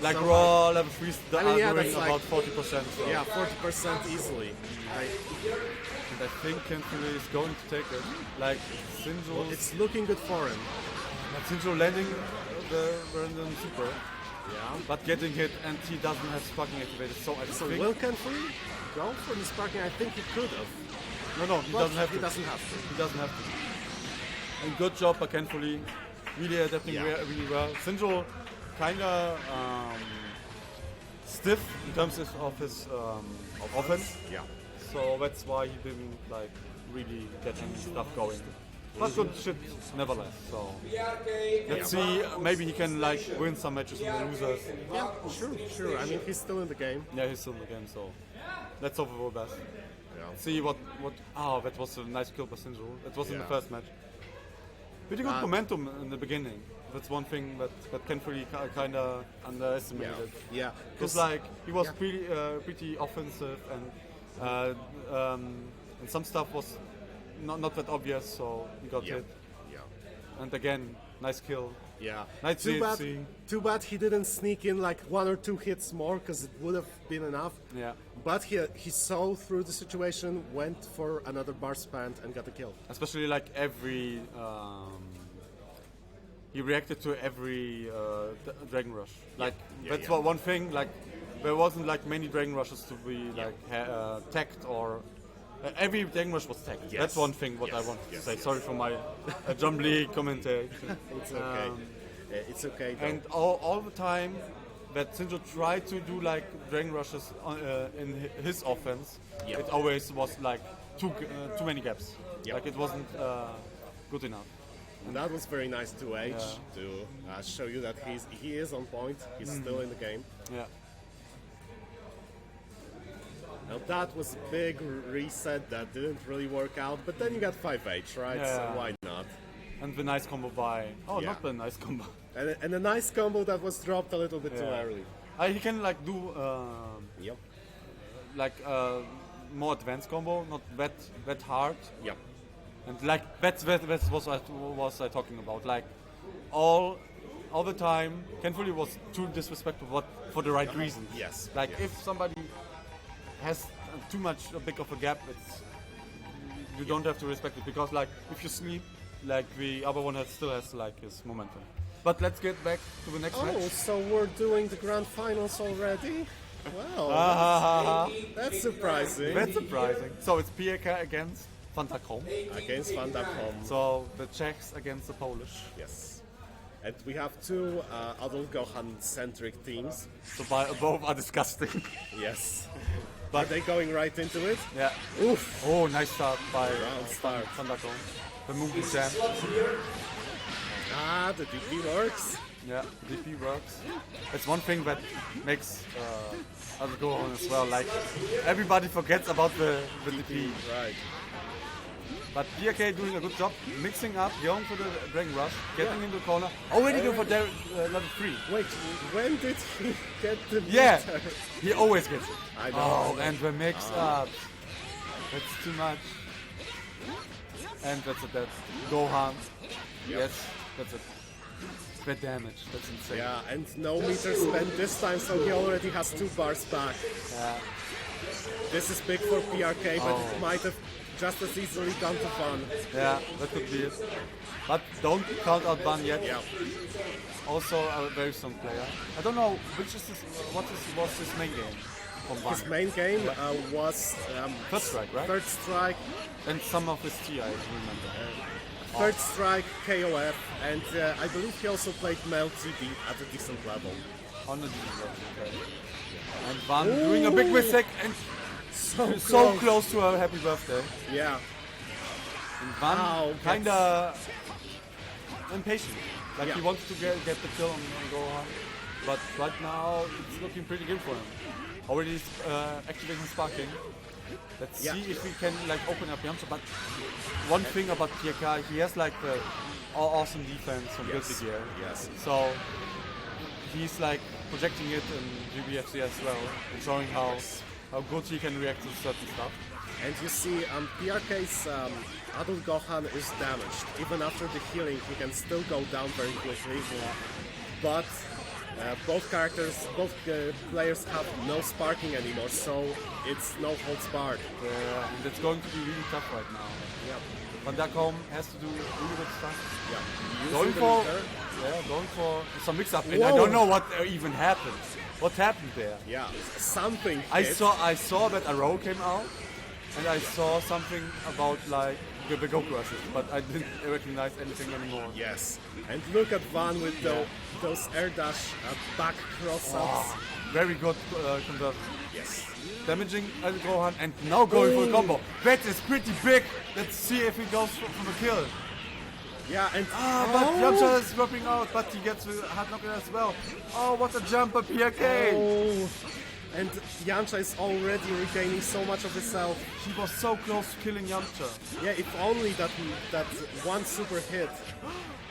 Like So raw level 3s I mean, yeah, are doing that's like- about 40%. So. Yeah, 40% easily. And I think Kenfully is going to take it. Like Sinjul, It's looking good for him. Sinjul landing the random super, Yeah. but getting hit, and he doesn't have sparking activated. So I So think will Kenfully go for the sparking? I think he could have. no, he But doesn't have he to. doesn't have to. He doesn't have to. And good job by Kenfully, really adapting Yeah. really well. Sinjul kinda stiff in terms of his offense. Yeah. So that's why he didn't like really get any stuff going. But good shit nevertheless. So let's see. Maybe he can like win some matches with the losers. Yeah, sure. I mean, he's still in the game. Yeah, he's still in the game. So let's hope for the best. Yeah. See what. Oh, that was a nice kill by Sinjul. That was in the Yeah. first match. Pretty good momentum in the beginning. That's one thing that Kenfully kind of underestimated. Yeah. Because like he was yeah. pretty offensive and some stuff was not that obvious, so he got Yeah. hit. Yeah. And again, nice kill. Yeah. Nice CFC. Too bad he didn't sneak in like 1 or 2 hits more, because it would have been enough. Yeah. But he saw through the situation, went for another bar span and got the kill. Especially like every he reacted to every Dragon Rush. Like that's yeah. one thing. Like there wasn't like many Dragon Rushes to be like tagged or. Every Dragon Rush was tagged. Yes. That's one thing what I Yes. wanted to Yes. say. Sorry for my jumbly commentary. It's okay. It's okay. Though. And all the time that Sinjul tried to do like Dragon Rushes in his offense, Yeah. it always was like too many gaps. Yeah. Like it wasn't good enough. And that was very nice to H to show you that he is on point. He's still in the game. Yeah. Now that was a big reset that didn't really work out, but then you got 5H, right? Yeah. So why not? And the nice combo by Yeah. not the nice combo. And a nice combo that was dropped a little bit too Yeah. early. He can like do Yep. like more advanced combo, not that hard. Yep. And like that's what was I talking about. Like all the time, Kenfully was too disrespectful, but for the right reasons. Yes. Like yes. if somebody has too much big of a gap, you don't have to respect it, because like if you sleep, like the other one still has like his momentum. But let's get back to the next Oh, match. so we're doing the grand finals already? Wow, that's surprising. That's surprising. So it's Pieka against Fantacom. Against Van der Kom. So the Czechs against the Polish. Yes. And we have two adult Gohan-centric teams. So both are disgusting. Yes. But are they going right into it? Yeah. Oof. Oh, nice start by Round start. Thundercone. The movie jam. Ah, the DP works. Yeah, DP works. It's one thing that makes other Gohan as well. Like everybody forgets about the DP. Right. But PRK doing a good job mixing up, going for the Dragon Rush, getting into the corner, already going for level 3. Wait, when did he get the Yeah, meter? he always gets it. I know. Oh, and the mix up. That's too much. And that's it. That Gohan. Yep. Yes, that's it. Bad damage. That's insane. Yeah, and no meter spent this time, so he already has 2 bars back. Yeah. This is big for PRK, but it might have just as easily gone to Van. Yeah, that could be it. But don't count out Van yet. Yeah. Also a very strong player. I don't know which is his, was his main game from Van. His main game was Third Strike, right? Third Strike, And some of his TI, I remember. Third Strike, KOF, and I believe he also played Mel TD at a decent level. On the decent level, okay. And Van doing a big mistake and so close to a happy birthday. Yeah. And Van kinda impatient. Like Yeah. he wants to get the kill on Gohan. But right now it's looking pretty good for him. Already activating sparking. Let's see if we can like open up Yamcha. But one thing about PK, he has like the awesome defense from Guilty Gear. Yes. So he's like projecting it in GBFC as well, and showing how good he can react to certain stuff. And you see, PRK's adult Gohan is damaged. Even after the healing, he can still go down very quickly. But both players have no sparking anymore, so it's no holds barred. And it's going to be really tough right now. Yeah. Van der Kolm has to do really good stuff. Yeah. Going for some mix-up, and I don't know what even happened. What happened there? Yeah, something. I hit. saw that a row came out, and I saw something about like the Goku assist, but I didn't recognize anything anymore. Yes, and look at Van with those air dash back cross-ups. Very good conversion. Yes. Damaging Gohan and now going for a combo. That is pretty big. Let's see if he goes for the kill. Yeah, and But Yamcha is dropping out, but he gets the hard knock as well. Oh, what a jump by PRK! Oh, and Yamcha is already regaining so much of his health. He was so close to killing Yamcha. Yeah, if only that one super hit.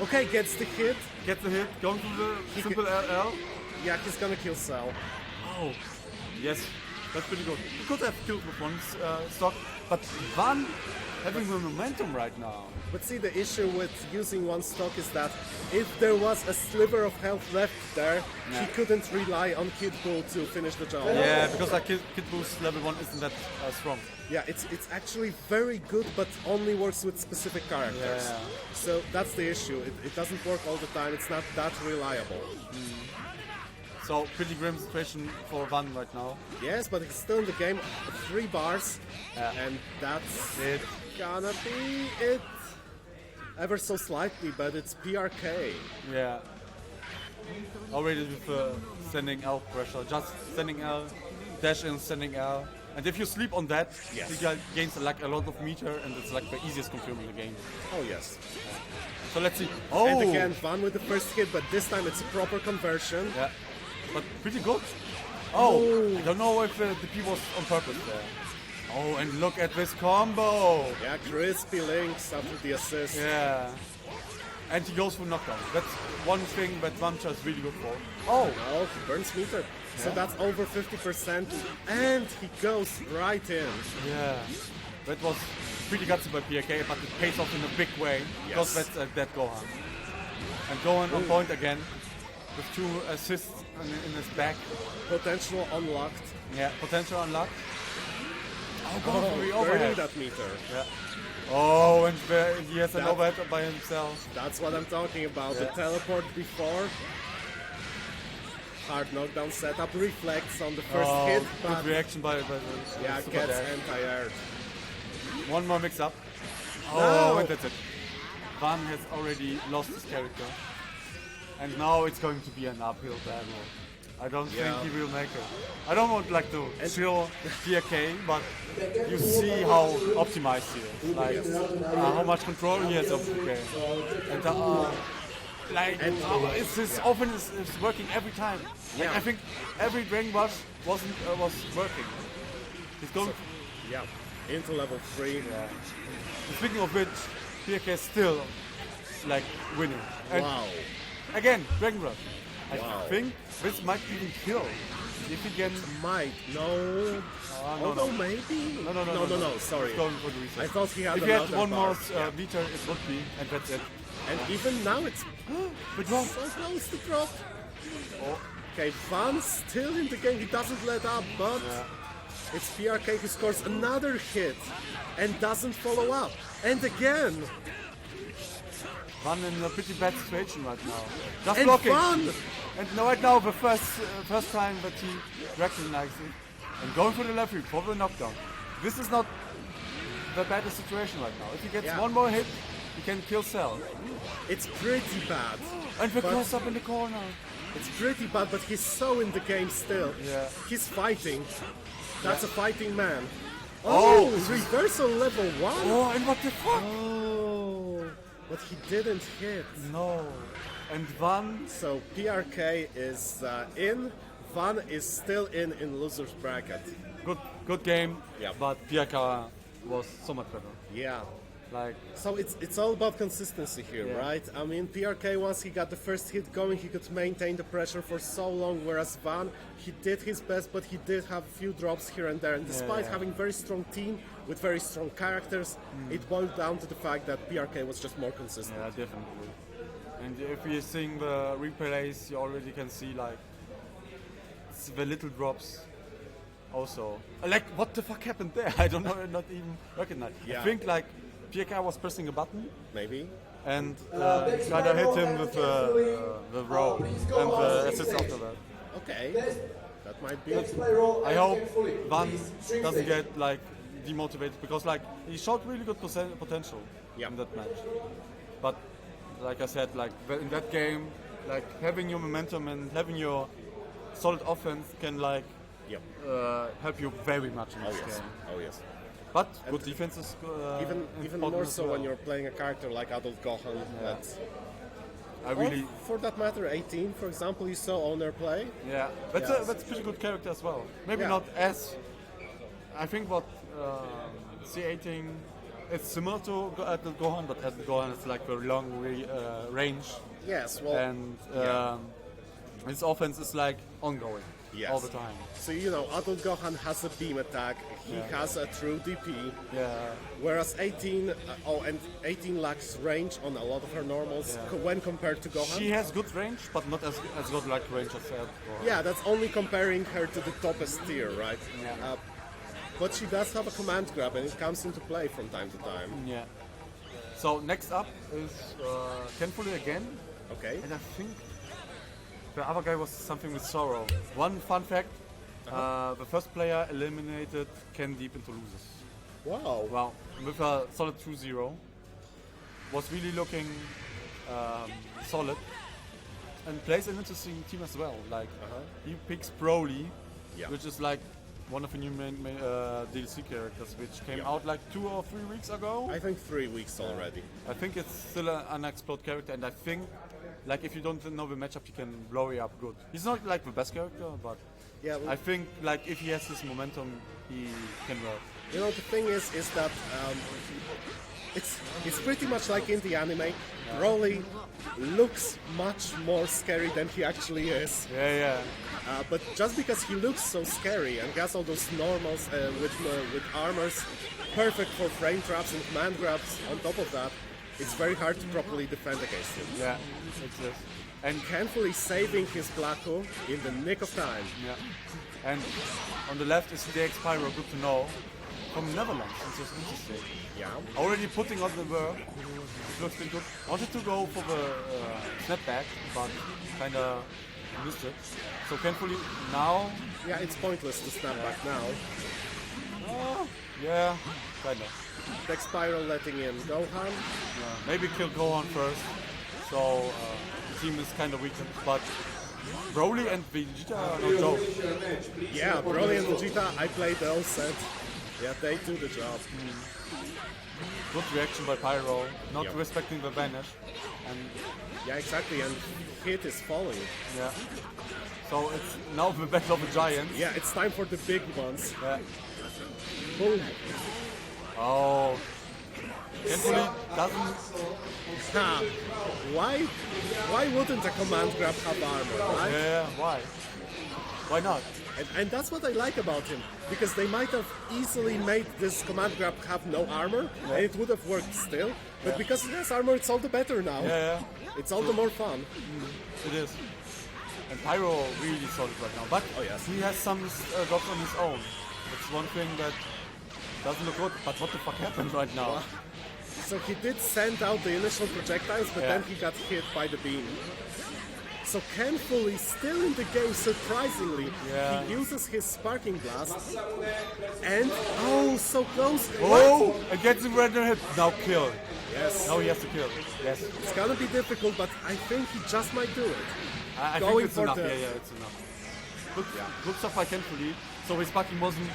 Okay, gets the hit. Gets the hit, going for the simple LL. Yeah, he's gonna kill Cell. Oh, yes, that's pretty good. He could have killed with one stock, but Van having the momentum right now. But see, the issue with using one stock is that if there was a sliver of health left there, he couldn't rely on Kid Buu to finish the job. Yeah, because like Kid Buu's level 1 isn't that strong. Yeah, it's actually very good, but only works with specific characters. Yeah. So that's the issue. It doesn't work all the time. It's not that reliable. So pretty grim situation for Van right now. Yes, but it's still in the game. 3 bars, and that's It. gonna be it. Ever so slightly, but it's PRK. Yeah. Already with sending L pressure, just sending L, dash in, sending L. And if you sleep on that, Yes. he gains like a lot of meter, and it's like the easiest confirm in the game. Oh yes. So let's see. Oh! And again, Van with the first hit, but this time it's a proper conversion. Yeah, but pretty good. Oh, I don't know if the P was on purpose there. Oh, and look at this combo! Yeah, crispy links after the assist. Yeah. And he goes for knockdown. That's one thing that Vamcha is really good for. Oh! Oh, he burns meter. So that's over 50%, and he goes right in. Yeah. That was pretty gutsy by PRK, but it pays off in a big way. Because that's dead Gohan. And Gohan on point again, with 2 assists in his back. Potential unlocked. Yeah, potential unlocked. Oh, Oh, burning burning that meter. Yeah. Oh, and he has an That- overhead by himself. That's what I'm talking about. The Yeah. teleport before. Hard knockdown setup reflects on the first hit, but good reaction by the yeah, super gets dash. anti-aired. One more mix up. Oh, No. and that's it. Van has already lost his character. and now it's going to be an uphill battle. I don't Yeah. think he will make it. I don't want like to chill PRK, but you see how optimized he is, like how much control he has of the game, and it's his offense is working every time. Like, Yeah. I think every Dragon Rush was working. He's going. Yeah, into level 3. Yeah. Speaking of which, PRK is still like winning. And Wow. again, Dragon Rush. I Wow. think this might even kill if he gets. Might. No. no, Although no. maybe. No. Sorry. It's going for the reset. I thought he had If he had another one more bar. meter, it would be, and that's it. And even now it's But drop. so close to drop. Oh. Okay, Van's still in the game. He doesn't let up, but it's PRK who scores another hit and doesn't follow up. And again. Van in a pretty bad situation right now. Just And blocking. Van! And right now the first time that he recognized it and going for the left hook for the knockdown. This is not the baddest situation right now. If he gets Yeah. one more hit, he can kill Cell. It's pretty bad. And the But- cross up in the corner. It's pretty bad, but he's so in the game still. Yeah. He's fighting. That's a fighting man. Oh, reversal level 1? Oh, and what the fuck? Oh, but he didn't hit. No. And Van. So PRK is in. Van is still in loser's bracket. Good game. Yeah. But PRK was so much better. Yeah. Like. So it's all about consistency here, Yeah. right? I mean, PRK, once he got the first hit going, he could maintain the pressure for so long, whereas Van, he did his best, but he did have a few drops here and there. And despite having very strong team with very strong characters, it boiled down to the fact that PRK was just more consistent. Yeah, definitely. And if you're seeing the replays, you already can see like the little drops. Also, like what the fuck happened there? I don't know, not even recognize. Yeah. I think like PRK was pressing a button Maybe. and kind of hit him with the row and the assist after that. Okay. That might be. Next play roll. I and hope carefully. Van Please, string doesn't station. get like demotivated because like he showed really good potential Yeah. in that match. But like I said, like in that game, like having your momentum and having your solid offense can like Yep. help you very much in Oh this yes. game. Oh yes. But good defense is Even important more as so well. when you're playing a character like Adult Gohan. That's, I really or for that matter, 18, for example, you saw Owner play. yeah. That's Yeah. that's a pretty good character as well. Maybe Yeah. not as I think what C18 it's similar to Gohan, but at Gohan it's like very long range. Yes. Well. And yeah. his offense is like ongoing Yes. all the time. So you know, Adult Gohan has a beam attack. He has a true DP. Yeah, Whereas 18, and 18 lacks range on a lot of her normals when compared to Gohan. she has good range, but not as good like range as Gohan. Yeah, that's only comparing her to the toppest tier, right? Yeah. But she does have a command grab, and it comes into play from time to time. Yeah. So next up is Kenfully again, Okay. and I think the other guy was something with Sorrow. One fun fact: the first player eliminated Ken Deep into losers. Wow. Well, with a solid 2-0, was really looking solid and plays an interesting team as well. Like he picks Broly, Yeah. which is like one of the new main DLC characters, which came Yeah. out like 2 or 3 weeks ago. I think 3 weeks already. I think it's still an unexplored character, and I think like if you don't know the matchup, he can blow you up good. He's not like the best character, but Yeah. I think like if he has this momentum, he can work. You know, the thing is that it's pretty much like in the anime. Broly looks much more scary than he actually is. Yeah. But just because he looks so scary and has all those normals with armors, perfect for frame traps and command grabs on top of that, it's very hard to properly defend against him. Yeah, it's this. And carefully saving his Black Hole in the nick of time. Yeah. And on the left is DX Pyro, good to know. From Netherlands, it's just interesting. Yeah. Already putting on the work, it looks pretty good. I wanted to go for the snapback, but kinda missed it. So carefully now, Yeah, it's pointless to snap back now. yeah, kinda. Dex Pyro letting in Gohan. Maybe kill Gohan first. So team is kind of weakened, but Broly and Vegeta are no joke. Yeah, Broly and Vegeta, I played those and yeah, they do the job. Good reaction by Pyro, not Yep. respecting the vanish. And Yeah, exactly, and hit is falling. yeah. So it's now the battle of the giants. Yeah, it's time for the big ones. Yeah. Boom. Oh. Thankfully doesn't. Ha. Why wouldn't a command grab have armor, right? Yeah, why? Why not? And that's what I like about him, because they might have easily made this command grab have no armor, and it would have worked still, but because he has armor, it's all the better now. Yeah. It's all the more fun. It is. And Pyro really solid right now. But Oh, yes. he has some drops on his own. It's one thing that doesn't look good. But what the fuck happened right now? So he did send out the initial projectiles, but Yeah. then he got hit by the beam. So Kenfully, still in the game, surprisingly, Yeah. he uses his Sparking Blast, and oh, so close! Oh! And gets him right in the head. Now kill. Yes, Now he has to kill. Yes. it's gonna be difficult, but I think he just might do it. I Going think it's for enough. the- Yeah, it's enough. Good stuff by Kenfully. So his sparking wasn't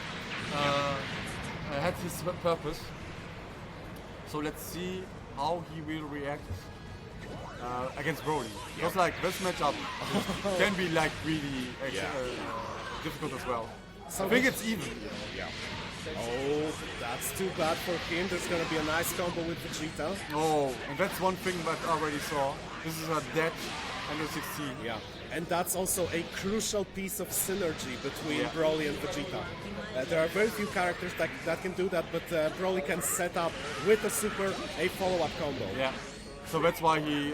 had his purpose. So let's see how he will react against Broly. Because like this matchup can be like really difficult as well. So I think it's even. Oh, that's too bad for him. There's gonna be a nice combo with Vegeta. Oh, and that's one thing that I already saw. This is a dead under 16. Yeah, and that's also a crucial piece of synergy between Yeah. Broly and Vegeta. There are very few characters that can do that, but Broly can set up with a super a follow-up combo. Yeah. So that's why he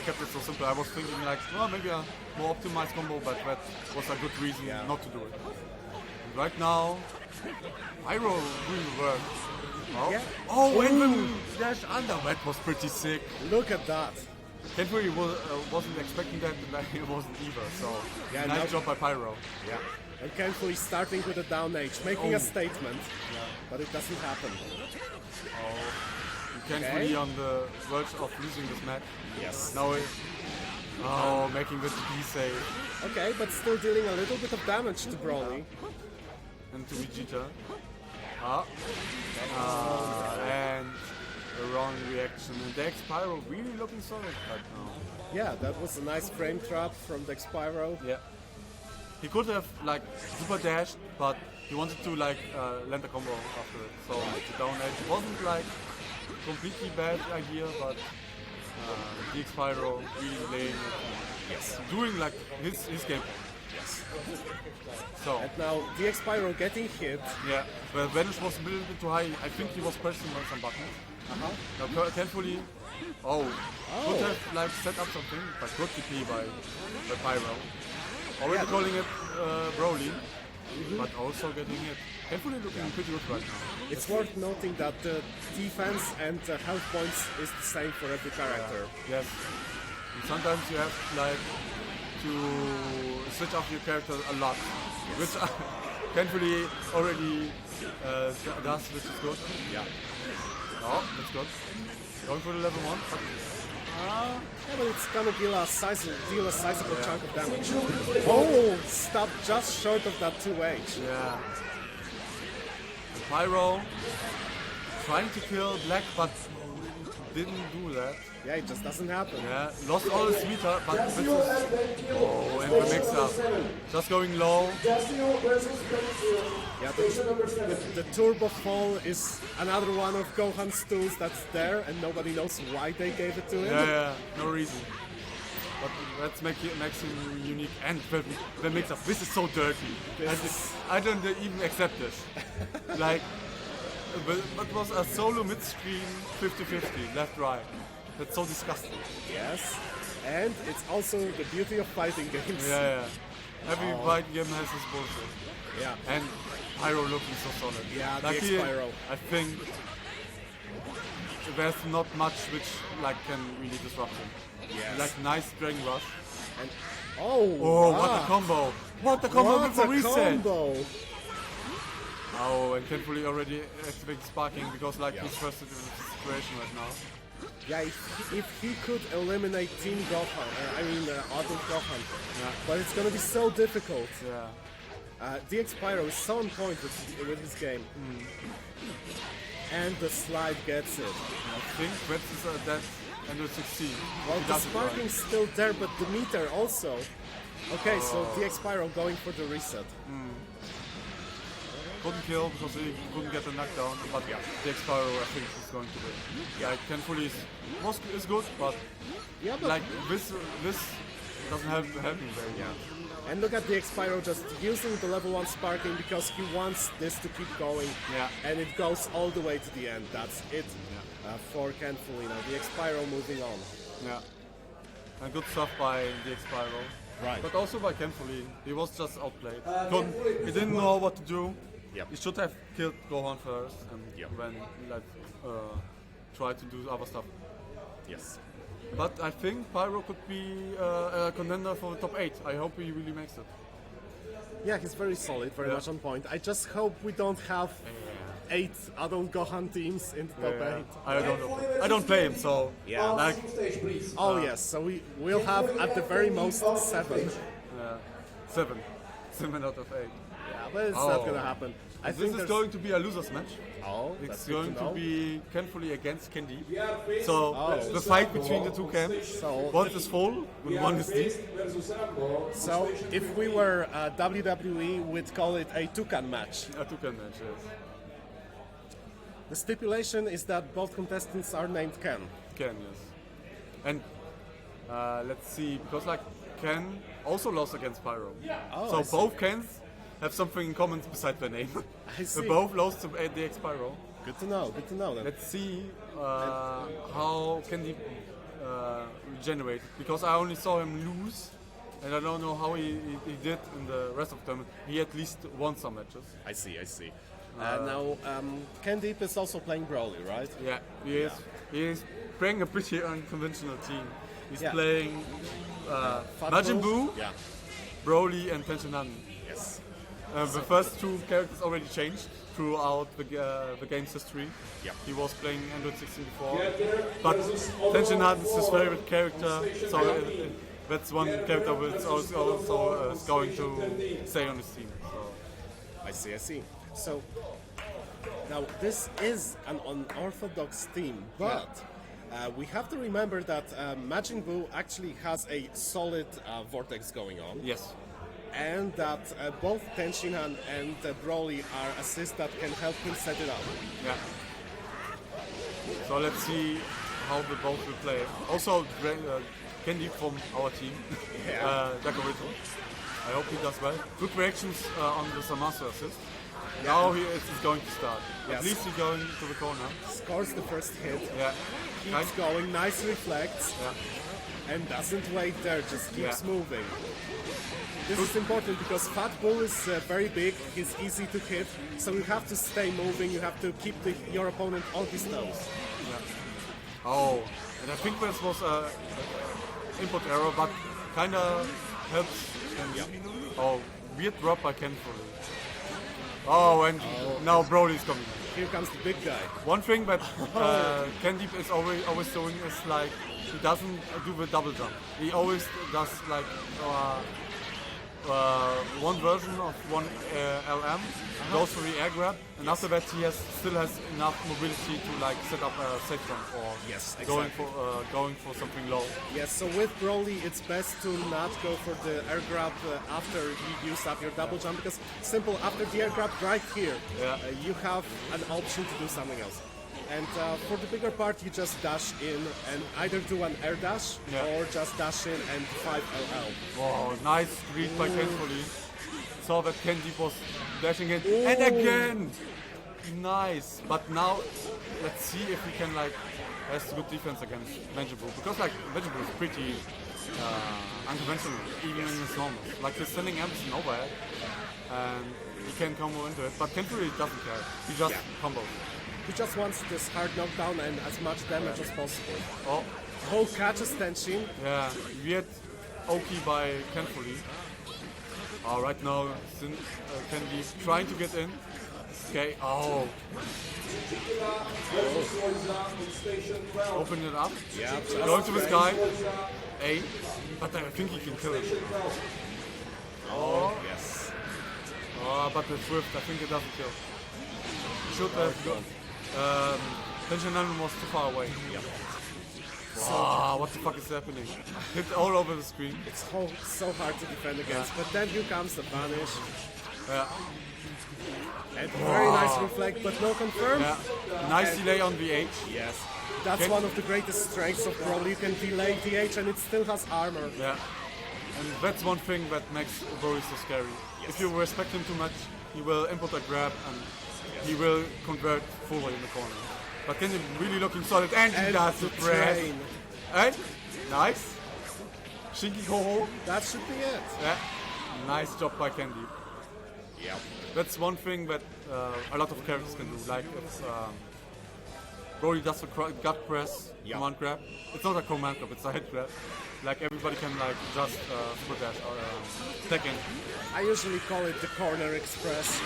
kept it so simple. I was thinking like, well, maybe a more optimized combo, but that was a good reason not to do it. And right now, Pyro really worked. Oh, Yeah. oh, and the dash under. That was pretty sick. Look at that. Kenfully wasn't expecting that, and he wasn't either. So Yeah, nice now- job by Pyro. Yeah. And Kenfully starting with a down H, making a statement, but it doesn't happen. Kenfully on the verge of losing this match. Yes. Now, making the TP save. Okay, but still dealing a little bit of damage to Broly. And to Vegeta. And a wrong reaction. And the X-Pyro really looking solid right now. Yeah, that was a nice frame trap from the Spyro. Yeah. He could have like super dashed, but he wanted to like land a combo after it. So the down edge wasn't like completely bad idea, but the X-Pyro really laying it. Yes. Doing like his game. Yes. So And now DX Spyro getting hit. yeah, the vanish was a little bit too high. I think he was pressing on some buttons. Now carefully, could have like set up something, but good TP by Pyro. Already calling it Broly, but also getting it. Carefully looking pretty good right now. It's worth noting that the defense and health points is the same for every character. Yes. And sometimes you have like to switch off your character a lot, which carefully already does, which is good. Yeah. Oh, that's good. Going for the level 1. Yeah, but it's gonna deal a sizable chunk of damage. Oh, stopped just short of that 2H. Yeah. And Pyro trying to kill Black, but didn't do that. Yeah, it just doesn't happen. Yeah, lost all his meter, but this is... Oh, and the mix-up. Just going low. Yeah, the Turbo Fall is another one of Gohan's tools that's there, and nobody knows why they gave it to him. Yeah, no reason. But let's makes him unique. And the mix-up, this is so dirty. I don't even accept this. Like, it was a solo mid-screen 50-50, left-right. That's so disgusting. Yes, and it's also the beauty of fighting games. Yeah. Every fighting game has this bullshit. Yeah. And Pyro looking so solid. Yeah, like the here, Pyro. I think there's not much which like can really disrupt him. Yes. Like nice Dragon Rush. And Oh, what a combo! What a combo What with a a reset! combo! Oh, and carefully already activating sparking because like he's first in the situation right now. Yeah, if he could eliminate Team Gohan, Adult Gohan, but it's gonna be so difficult. Yeah. DX Pyro is so on point with his game. And the slide gets it. I think that's that and will succeed. Well, the sparking's still there, but the meter also. Okay, so DX Pyro going for the reset. Couldn't kill because he couldn't get the knockdown, but the Expiro I think is going to win. Yeah, Kenfully is good, but like this doesn't help him very much. And look at the Expiro just using the level 1 sparking because he wants this to keep going. Yeah. And it goes all the way to the end. That's it for Kenfully. Now the Expiro moving on. Yeah. And good stuff by the Expiro. Right. But also by Kenfully. He was just outplayed. He didn't know what to do. Yep. He should have killed Gohan first and then try to do other stuff. Yes. But I think Pyro could be a contender for the top 8. I hope he really makes it. Yeah, he's very solid, very much on point. I just hope we don't have 8 adult Gohan teams in the top 8. I don't know. I don't play him, so like. Yes, so we'll have at the very most 7. 7 out of 8. Yeah, but it's not gonna happen. I think this is going to be a losers match. It's going to be Kenfully against Candy. So the fight between the two camps. So one is full and one is deep. So if we were WWE, we'd call it a Toucan match. A Toucan match, yes. The stipulation is that both contestants are named Ken. Ken, yes. And let's see, because like Ken also lost against Pyro. So both Kens have something in common besides their name. I see. They both lost to DX Pyro. Good to know then. Let's see how can he regenerate, because I only saw him lose and I don't know how he did in the rest of them. He at least won some matches. I see. Now, Ken Deep is also playing Broly, right? Yeah, he is. He is playing a pretty unconventional team. He's playing Majin Buu, Broly and Tenshinhan. Yes. The first 2 characters already changed throughout the game's history. Yeah. He was playing Android 16 before, but Tenshinhan is his favorite character, so that's one character which also is going to stay on his team. So. I see. So now this is an unorthodox team, but we have to remember that Majin Buu actually has a solid vortex going on. Yes. And that both Tenshinhan and Broly are assists that can help him set it up. Yeah. So let's see how they both will play. Also, Candy from our team, Dakorito. I hope he does well. Good reactions on the Samasu assist. Now he is going to start. At least he's going to the corner. Scores the first hit. Yeah. Keeps going, nice reflex. Yeah. And doesn't wait there, just keeps moving. This is important because Fat Bull is very big, he's easy to hit, so you have to stay moving, you have to keep your opponent on his toes. Yeah. Oh, and I think this was an input error, but kind of helps. Oh, weird drop by Kenfully. Oh, and now Broly's coming. Here comes the big guy. One thing that Candy is always doing is like, he doesn't do the double jump. He always does like one version of one LM, goes for the air grab, and after that he still has enough mobility to like set up a safe jump or going for something low. Yes, so with Broly it's best to not go for the air grab after you use up your double jump, because simple, after the air grab right here, you have an option to do something else. And for the bigger part, you just dash in and either do an air dash or just dash in and 5 LL. Wow, nice read by Kenfully. Saw that Candy was dashing in. And again! Nice. But now, let's see if we can like has good defense against Majin Buu. Because like Majin Buu is pretty unconventional, even in his normal. Like he's sending everything overhead and he can combo into it. But Kenfully doesn't care. He just combos. He just wants this hard knockdown and as much damage as possible. Oh, catches Tenshin. Yeah, weird Oki by Kenfully. Right now, Candy trying to get in. Okay, oh. Open it up. Yeah, Going to this guy. A. But I think he can kill him. Oh, yes. But the Swift, I think it doesn't kill. Should have gone. Tension Island was too far away. Yep. What the fuck is happening? Hit all over the screen. It's so hard to defend against, but then here comes the vanish. Yeah. And very nice reflect, but no confirm. Yeah. Nice delay on the H. Yes. That's one of the greatest strengths of Broly. You can delay the H and it still has armor. Yeah. And that's one thing that makes Broly so scary. Yes. If you respect him too much, he will input a grab and he will convert forward in the corner. But Kenji really looking solid and he does the press. train. And nice. Shinky Koho. That should be it. Yeah. Nice job by Candy. Yep. That's one thing that a lot of characters can do. Like if Broly does a gut press, command grab. It's not a command grab, it's a head grab. Like everybody can like just split dash or tech in. I usually call it the corner express.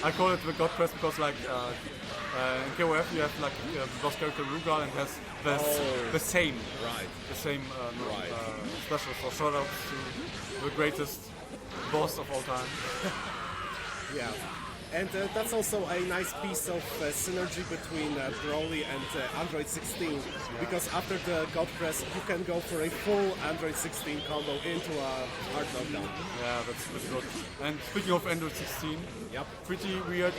I call it the gut press because like in KOF you have like the boss character Rugal and has the same special. So shout out to the greatest boss of all time. Yeah. And that's also a nice piece of synergy between Broly and Android 16, because after the God Press you can go for a full Android 16 combo into a hard knockdown. Yeah, that's good. And speaking of Android 16, pretty weird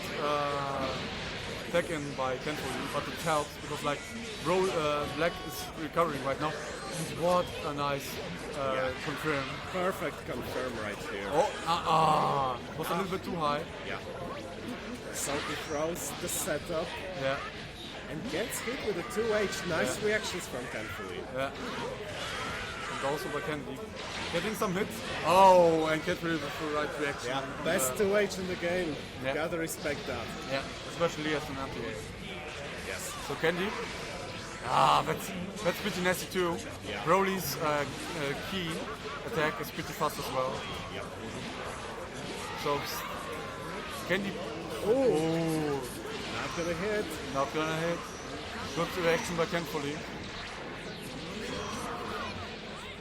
tech in by Kenfuli, but it helps because like Black is recovering right now. And what a nice confirm. Perfect confirm right here. Oh, was a little bit too high. Yeah. So he throws the setup and gets hit with a 2H. Nice reactions from Kenfuli. Yeah. And also by Candy. Getting some hits. Oh, and Kenfuli with the right reaction. Yeah, best 2H in the game. Yeah. Gotta respect that. Yeah, especially as an anti-air. Yes. So Candy. That's pretty nasty too. Yeah. Broly's key attack is pretty fast as well. Yep. So Candy. Oh, not gonna hit. Not gonna hit. Good reaction by Kenfuli.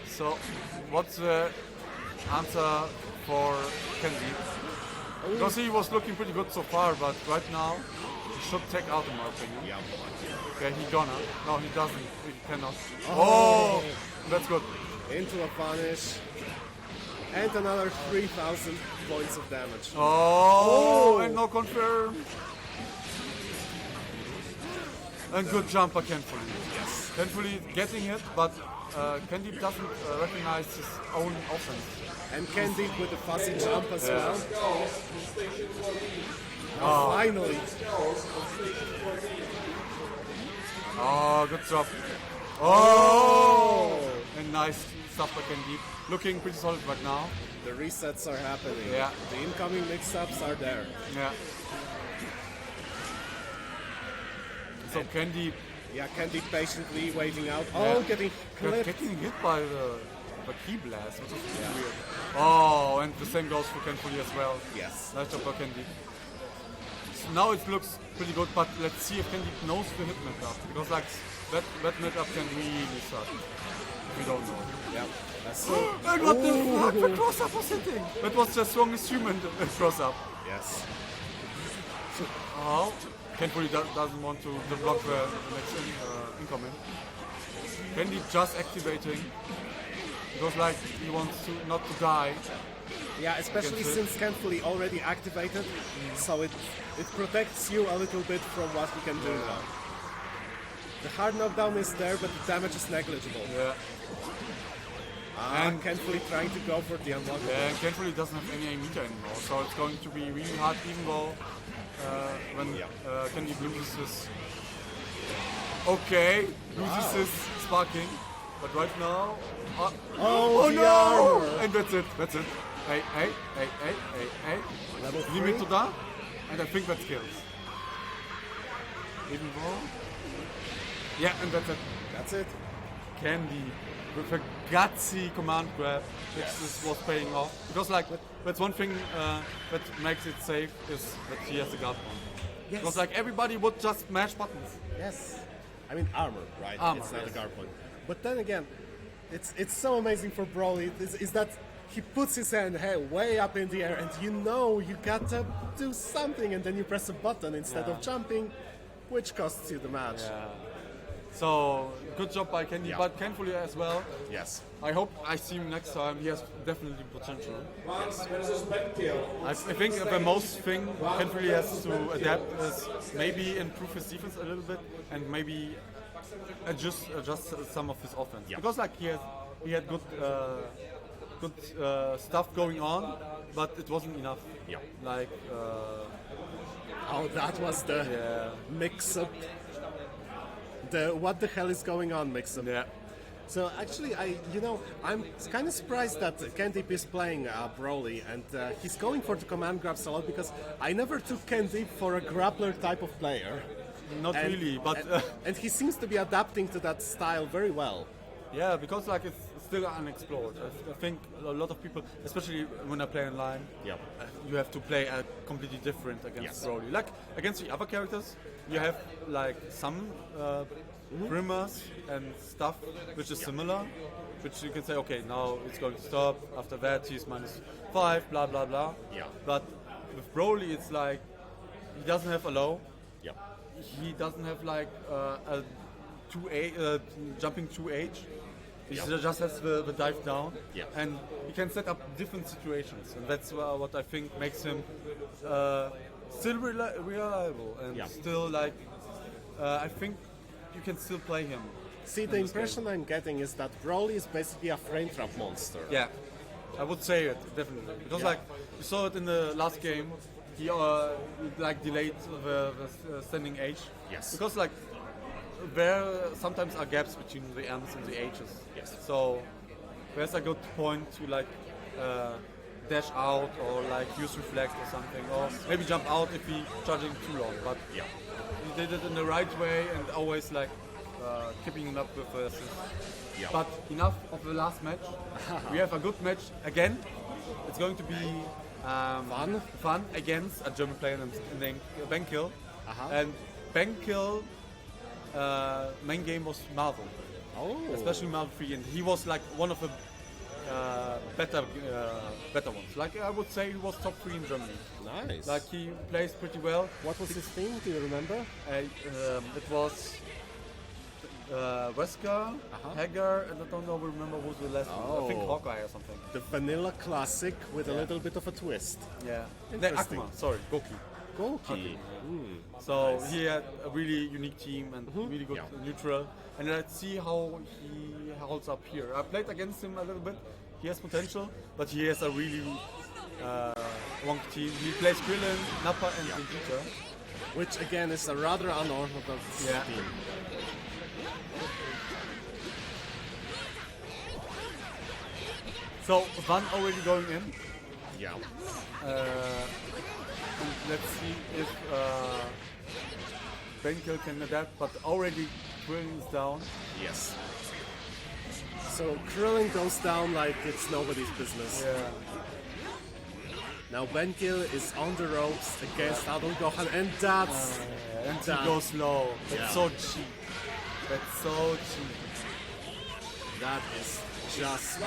So, what's the answer for Candy? Because he was looking pretty good so far, but right now he should take out in my opinion. Yeah. Okay, he gonna. No, he doesn't. He cannot. Oh, that's good. Into a punish. And another 3,000 points of damage. Oh, and no confirm. And good jump by Kenfuli. Yes. Kenfuli getting hit, but Candy doesn't recognize his own offense. And Candy with the fuzzy jump as well. Oh. Finally. Oh, good job. Oh! And nice stuff by Candy. Looking pretty solid right now. The resets are happening. Yeah. The incoming mix-ups are there. Yeah. So And Candy. Yeah, Candy patiently waiting out. Oh, getting clipped. Getting hit by the key blast, which is weird. Oh, and the same goes for Kenfuli as well. Yes. Nice job by Candy. So now it looks pretty good, but let's see if Candy knows the hit map, because like that map can really suck. We don't know. Yeah. That's And what the fuck? The cross-up was hitting! That was the strongest human cross-up. Yes. Oh, Kenfuli doesn't want to block the next incoming. Candy just activating, because like he wants to not to die. Yeah, especially since Kenfuli already activated, so it protects you a little bit from what he can do now. The hard knockdown is there, but the damage is negligible. Yeah. And Kenfuli trying to go for the unlockable. Yeah, and Kenfuli doesn't have any meter anymore, so it's going to be really hard, even though when Candy loses his... Okay, loses his sparking, but right now... Oh no! Armor. And that's it. Hey. Level 3? Limit da, and I think that kills. Even more. Yeah, and that's it. That's it. Candy with a gutsy command grab, which was paying off. Because like that's one thing that makes it safe is that he has a guard point. Yes. Because like everybody would just mash buttons. Yes. I mean armor, right? Armor, it's not yes. a guard point. But then again, it's so amazing for Broly is that he puts his hand way up in the air, and you know you gotta do something, and then you press a button instead of jumping, which costs you the match. Yeah. So good job by Candy, Yeah. but Kenfully as well. Yes. I hope I see him next time. He has definitely potential. Vance versus Benkill. I think the most thing Kenfully has to adapt is maybe improve his defense a little bit and maybe adjust some of his offense. Yeah. Because like he had good stuff going on, but it wasn't enough. Yeah. Like Oh, that was the mix-up. The what the hell is going on mix-up. yeah. So actually, I'm kind of surprised that Candeep is playing Broly, and he's going for the command grabs a lot because I never took Candeep for a grappler type of player. Not And- really, but and he seems to be adapting to that style very well. yeah, because like it's still unexplored. I think a lot of people, especially when I play online, Yeah. you have to play completely different against Yes. Broly. Like against the other characters, you have like some primers and stuff which is similar, which you can say, okay, now it's going to stop. After that, he's -5, blah blah blah. Yeah. But with Broly, it's like he doesn't have a low. Yeah. He doesn't have like a 2A jumping 2H. He Yeah. just has the dive down, Yeah. and he can set up different situations, and that's what I think makes him still reliable and Yeah. still like I think you can still play him. See, the impression I'm getting is that Broly is basically a frame trap monster. Yeah, I would say it definitely because Yeah. like you saw it in the last game. He like delayed the standing H. Yes. Because like there sometimes are gaps between the M's and the H's. Yes. So there's a good point to like dash out or like use reflect or something, or maybe jump out if he charging too long. But Yeah. he did it in the right way and always like keeping up with the assist. Yeah. But enough of the last match. We have a good match again. It's going to be fun against a German player named Benkill. And Benkill main game was Marvel, Oh. especially Marvel 3, and he was like one of the better ones. Like I would say he was top 3 in Germany. Nice. Like he plays pretty well. What was his theme? Do you remember? It was Wesker, Hagar, and I don't remember who's the last one. I think Oh. Hawkeye or something. The vanilla classic with a little bit of a twist. Yeah. Interesting. Akuma, sorry, Goki. Goki. So he had a really unique team and really good Yeah. neutral. And let's see how he holds up here. I played against him a little bit. He has potential, but he has a really wrong team. He plays Krillin, Nappa, and Vegeta. Which again is a rather unorthodox Yeah. team. So Van already going in. Yeah. And let's see if Benkel can adapt, but already Krillin is down. Yes. So Krillin goes down like it's nobody's business. Yeah. Now Benkill is on the ropes against Adol Gohan, and that's And he that- goes low. That's Yeah. so cheap. That's so cheap. that is just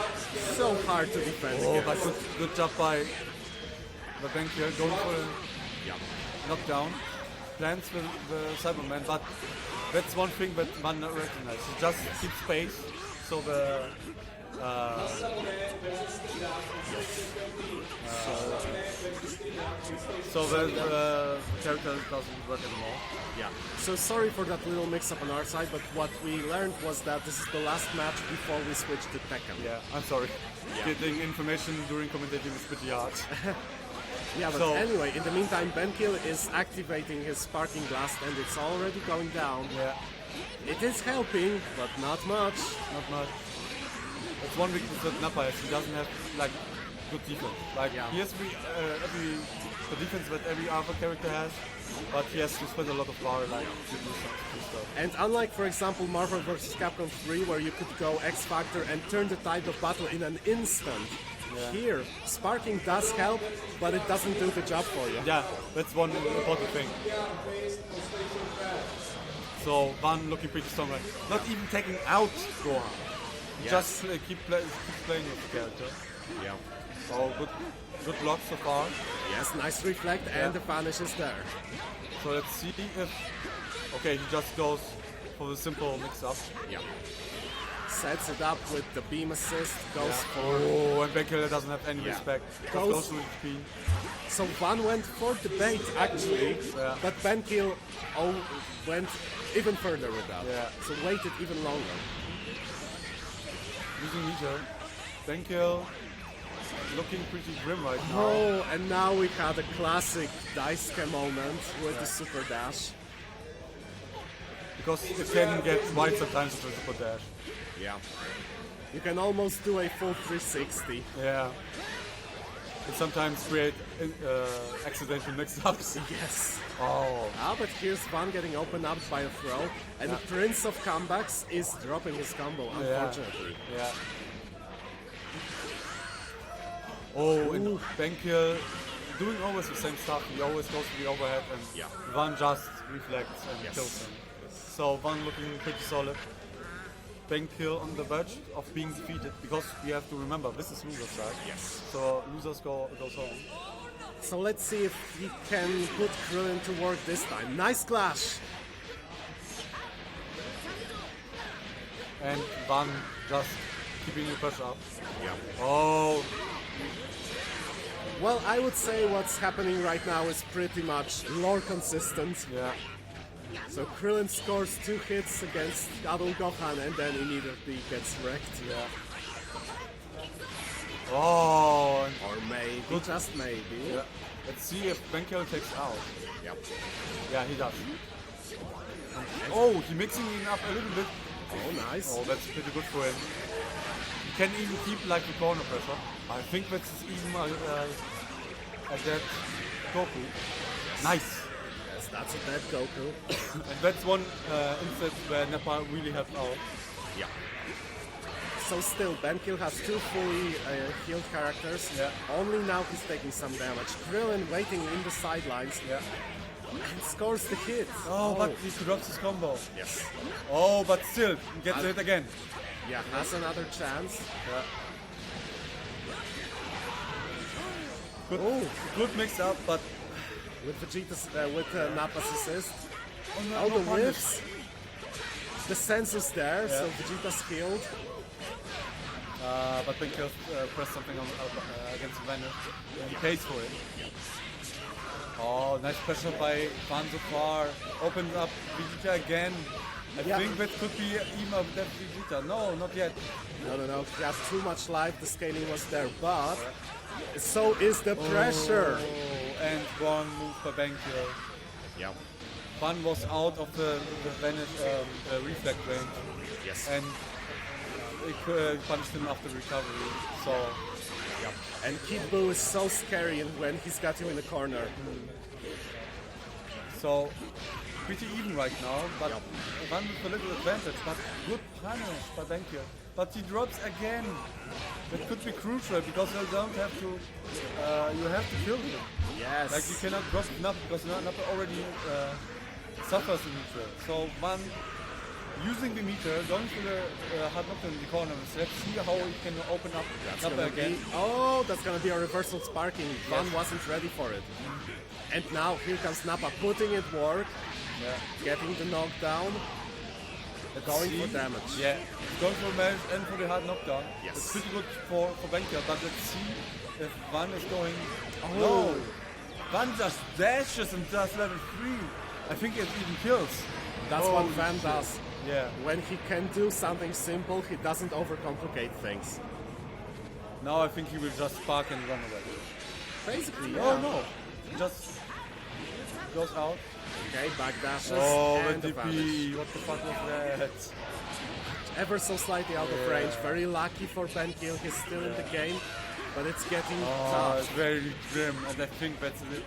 so hard to defend Oh, against. but good job by the Benkel going for a Yeah. knockdown. Plans the Cyberman, but that's one thing that one not recognize. He just keeps space, so the character doesn't work anymore. Yeah. So sorry for that little mix-up on our side, but what we learned was that this is the last match before we switch to Tekken. Yeah, I'm sorry. Getting information during commentating is pretty hard. Yeah, but So- anyway, in the meantime, Benkill is activating his Sparking Blast, and it's already going down. Yeah, It is helping, but not much. not much. That's one weakness that Nappa has. He doesn't have like good defense. Like he has the defense that every other character has, but he has to spend a lot of power like to do stuff. And unlike, for example, Marvel vs. Capcom 3, where you could go X Factor and turn the tide of battle in an instant, here sparking does help, but it doesn't do the job for you. Yeah, that's one important thing. So Van looking pretty strong, right? Not even taking out Gohan. Just keep playing with the character. Yeah. Oh, good block so far. Yes, nice reflect, and the vanish is there. So let's see if... Okay, he just goes for the simple mix-up. Yeah. Sets it up with the beam assist, goes for... Oh, and Benkiller doesn't have any respect. Goes to the speed. So Van went for the bait, actually, but Benkill went even further with that. Yeah. So waited even longer. Using meter. Benkill looking pretty grim right now. Oh, and now we had a classic Daisuke moment with the super dash. Because it can get wide sometimes with the super dash. Yeah. You can almost do a full 360. Yeah. It sometimes create accidental mix-ups. Yes. Oh. But here's Van getting opened up by a throw, and the Prince of Comebacks is dropping his combo, unfortunately. Yeah. Oh, and Benkill doing always the same stuff. He always goes to the overhead, and Van just reflects and kills him. So Van looking pretty solid. Benkill on the verge of being defeated, because we have to remember this is loser's side. Yes. So losers goes home. So let's see if he can put Krillin to work this time. Nice clash. And Van just keeping the pressure up. Yeah. Oh. Well, I would say what's happening right now is pretty much lore consistent. Yeah. So Krillin scores 2 hits against Adult Gohan and then immediately gets wrecked. Yeah. Oh. Or maybe, just maybe. Yeah. Let's see if Benkill takes out. Yep. Yeah, he does. Oh, he's mixing it up a little bit. Oh, nice. Oh, that's pretty good for him. He can even keep like the corner pressure. I think that's even a dead Goku. Nice. Yes, that's a dead Goku. And that's one instance where Nappa really helped out. Yeah. So still, Benkill has 2 fully healed characters. Yeah. Only now he's taking some damage. Krillin waiting in the sidelines. Yeah. And scores the hit. Oh, but he drops his combo. Yes. Oh, but still, he gets it again. Yeah, has another chance. Yeah. Good mix up, but With Vegeta's, with Nappa's assist. oh, The whiffs. The sense is there, so Yeah. Vegeta's healed. but Benkill pressed something on against Venom. He pays for it. Oh, nice pressure by Van so far. Opens up Vegeta again. I think that could be even a dead Vegeta. No, not yet. No. He had too much life, the scaling was there, but so is the pressure. Oh, and one move by Benkill. Yeah. Van was out of the vanish reflect range. Yes. And it punched him after recovery. So And Kid Buu is so scary when he's got you in the corner. So pretty even right now, but Van with a little advantage, but good punish by Benkill. But he drops again. That could be crucial because you don't have to. You have to kill him. Yes. Like you cannot drop enough because Nappa already suffers the neutral. So Van using the meter, going to the hard knockdown in the corner. Let's see how he can open up Nappa again. That's gonna be a reversal sparking. Van wasn't ready for it. And now here comes Nappa putting it work, getting the knockdown, going for damage. Yeah, going for damage and for the hard knockdown. Yes. It's pretty good for Benkill, but let's see if Van is going. Oh. No! Van just dashes and does level 3. I think it even kills. That's what Van does. Yeah. When he can do something simple, he doesn't overcomplicate things. Now I think he will just spark and run away. Basically, Oh no! Just goes out. Okay, back dashes. Oh, and the vanish. NDP! What the fuck was that? Ever so slightly out of range. Very lucky for Benkill, he's still in the game. but it's getting Oh, tough. it's very grim, and I think that's it.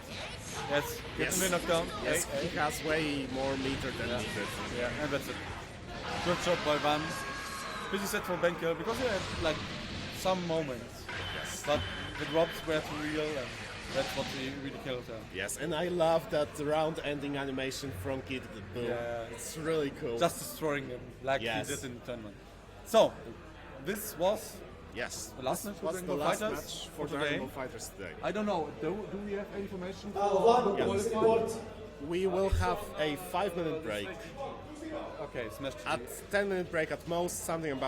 Yes, gets him in knockdown. Yes, he has way more meter than needed. Yeah, and that's it. Good job by Van. BCZ for Benker, because he had like some moments, but the drops were too real, and that's what he really killed him. Yes, and I love that round-ending animation from Kid Boom. Yeah. It's really cool. Just destroying him, like Yes. he did in the tournament. So, this was yes, the last match for what's the Dragon Ball last Fighters match for today. Dragon Ball Fighters today? I don't know, do we have any information for One the please qualifier? report. We will have a 5-minute break. Okay, smash At 10-minute break at most, something about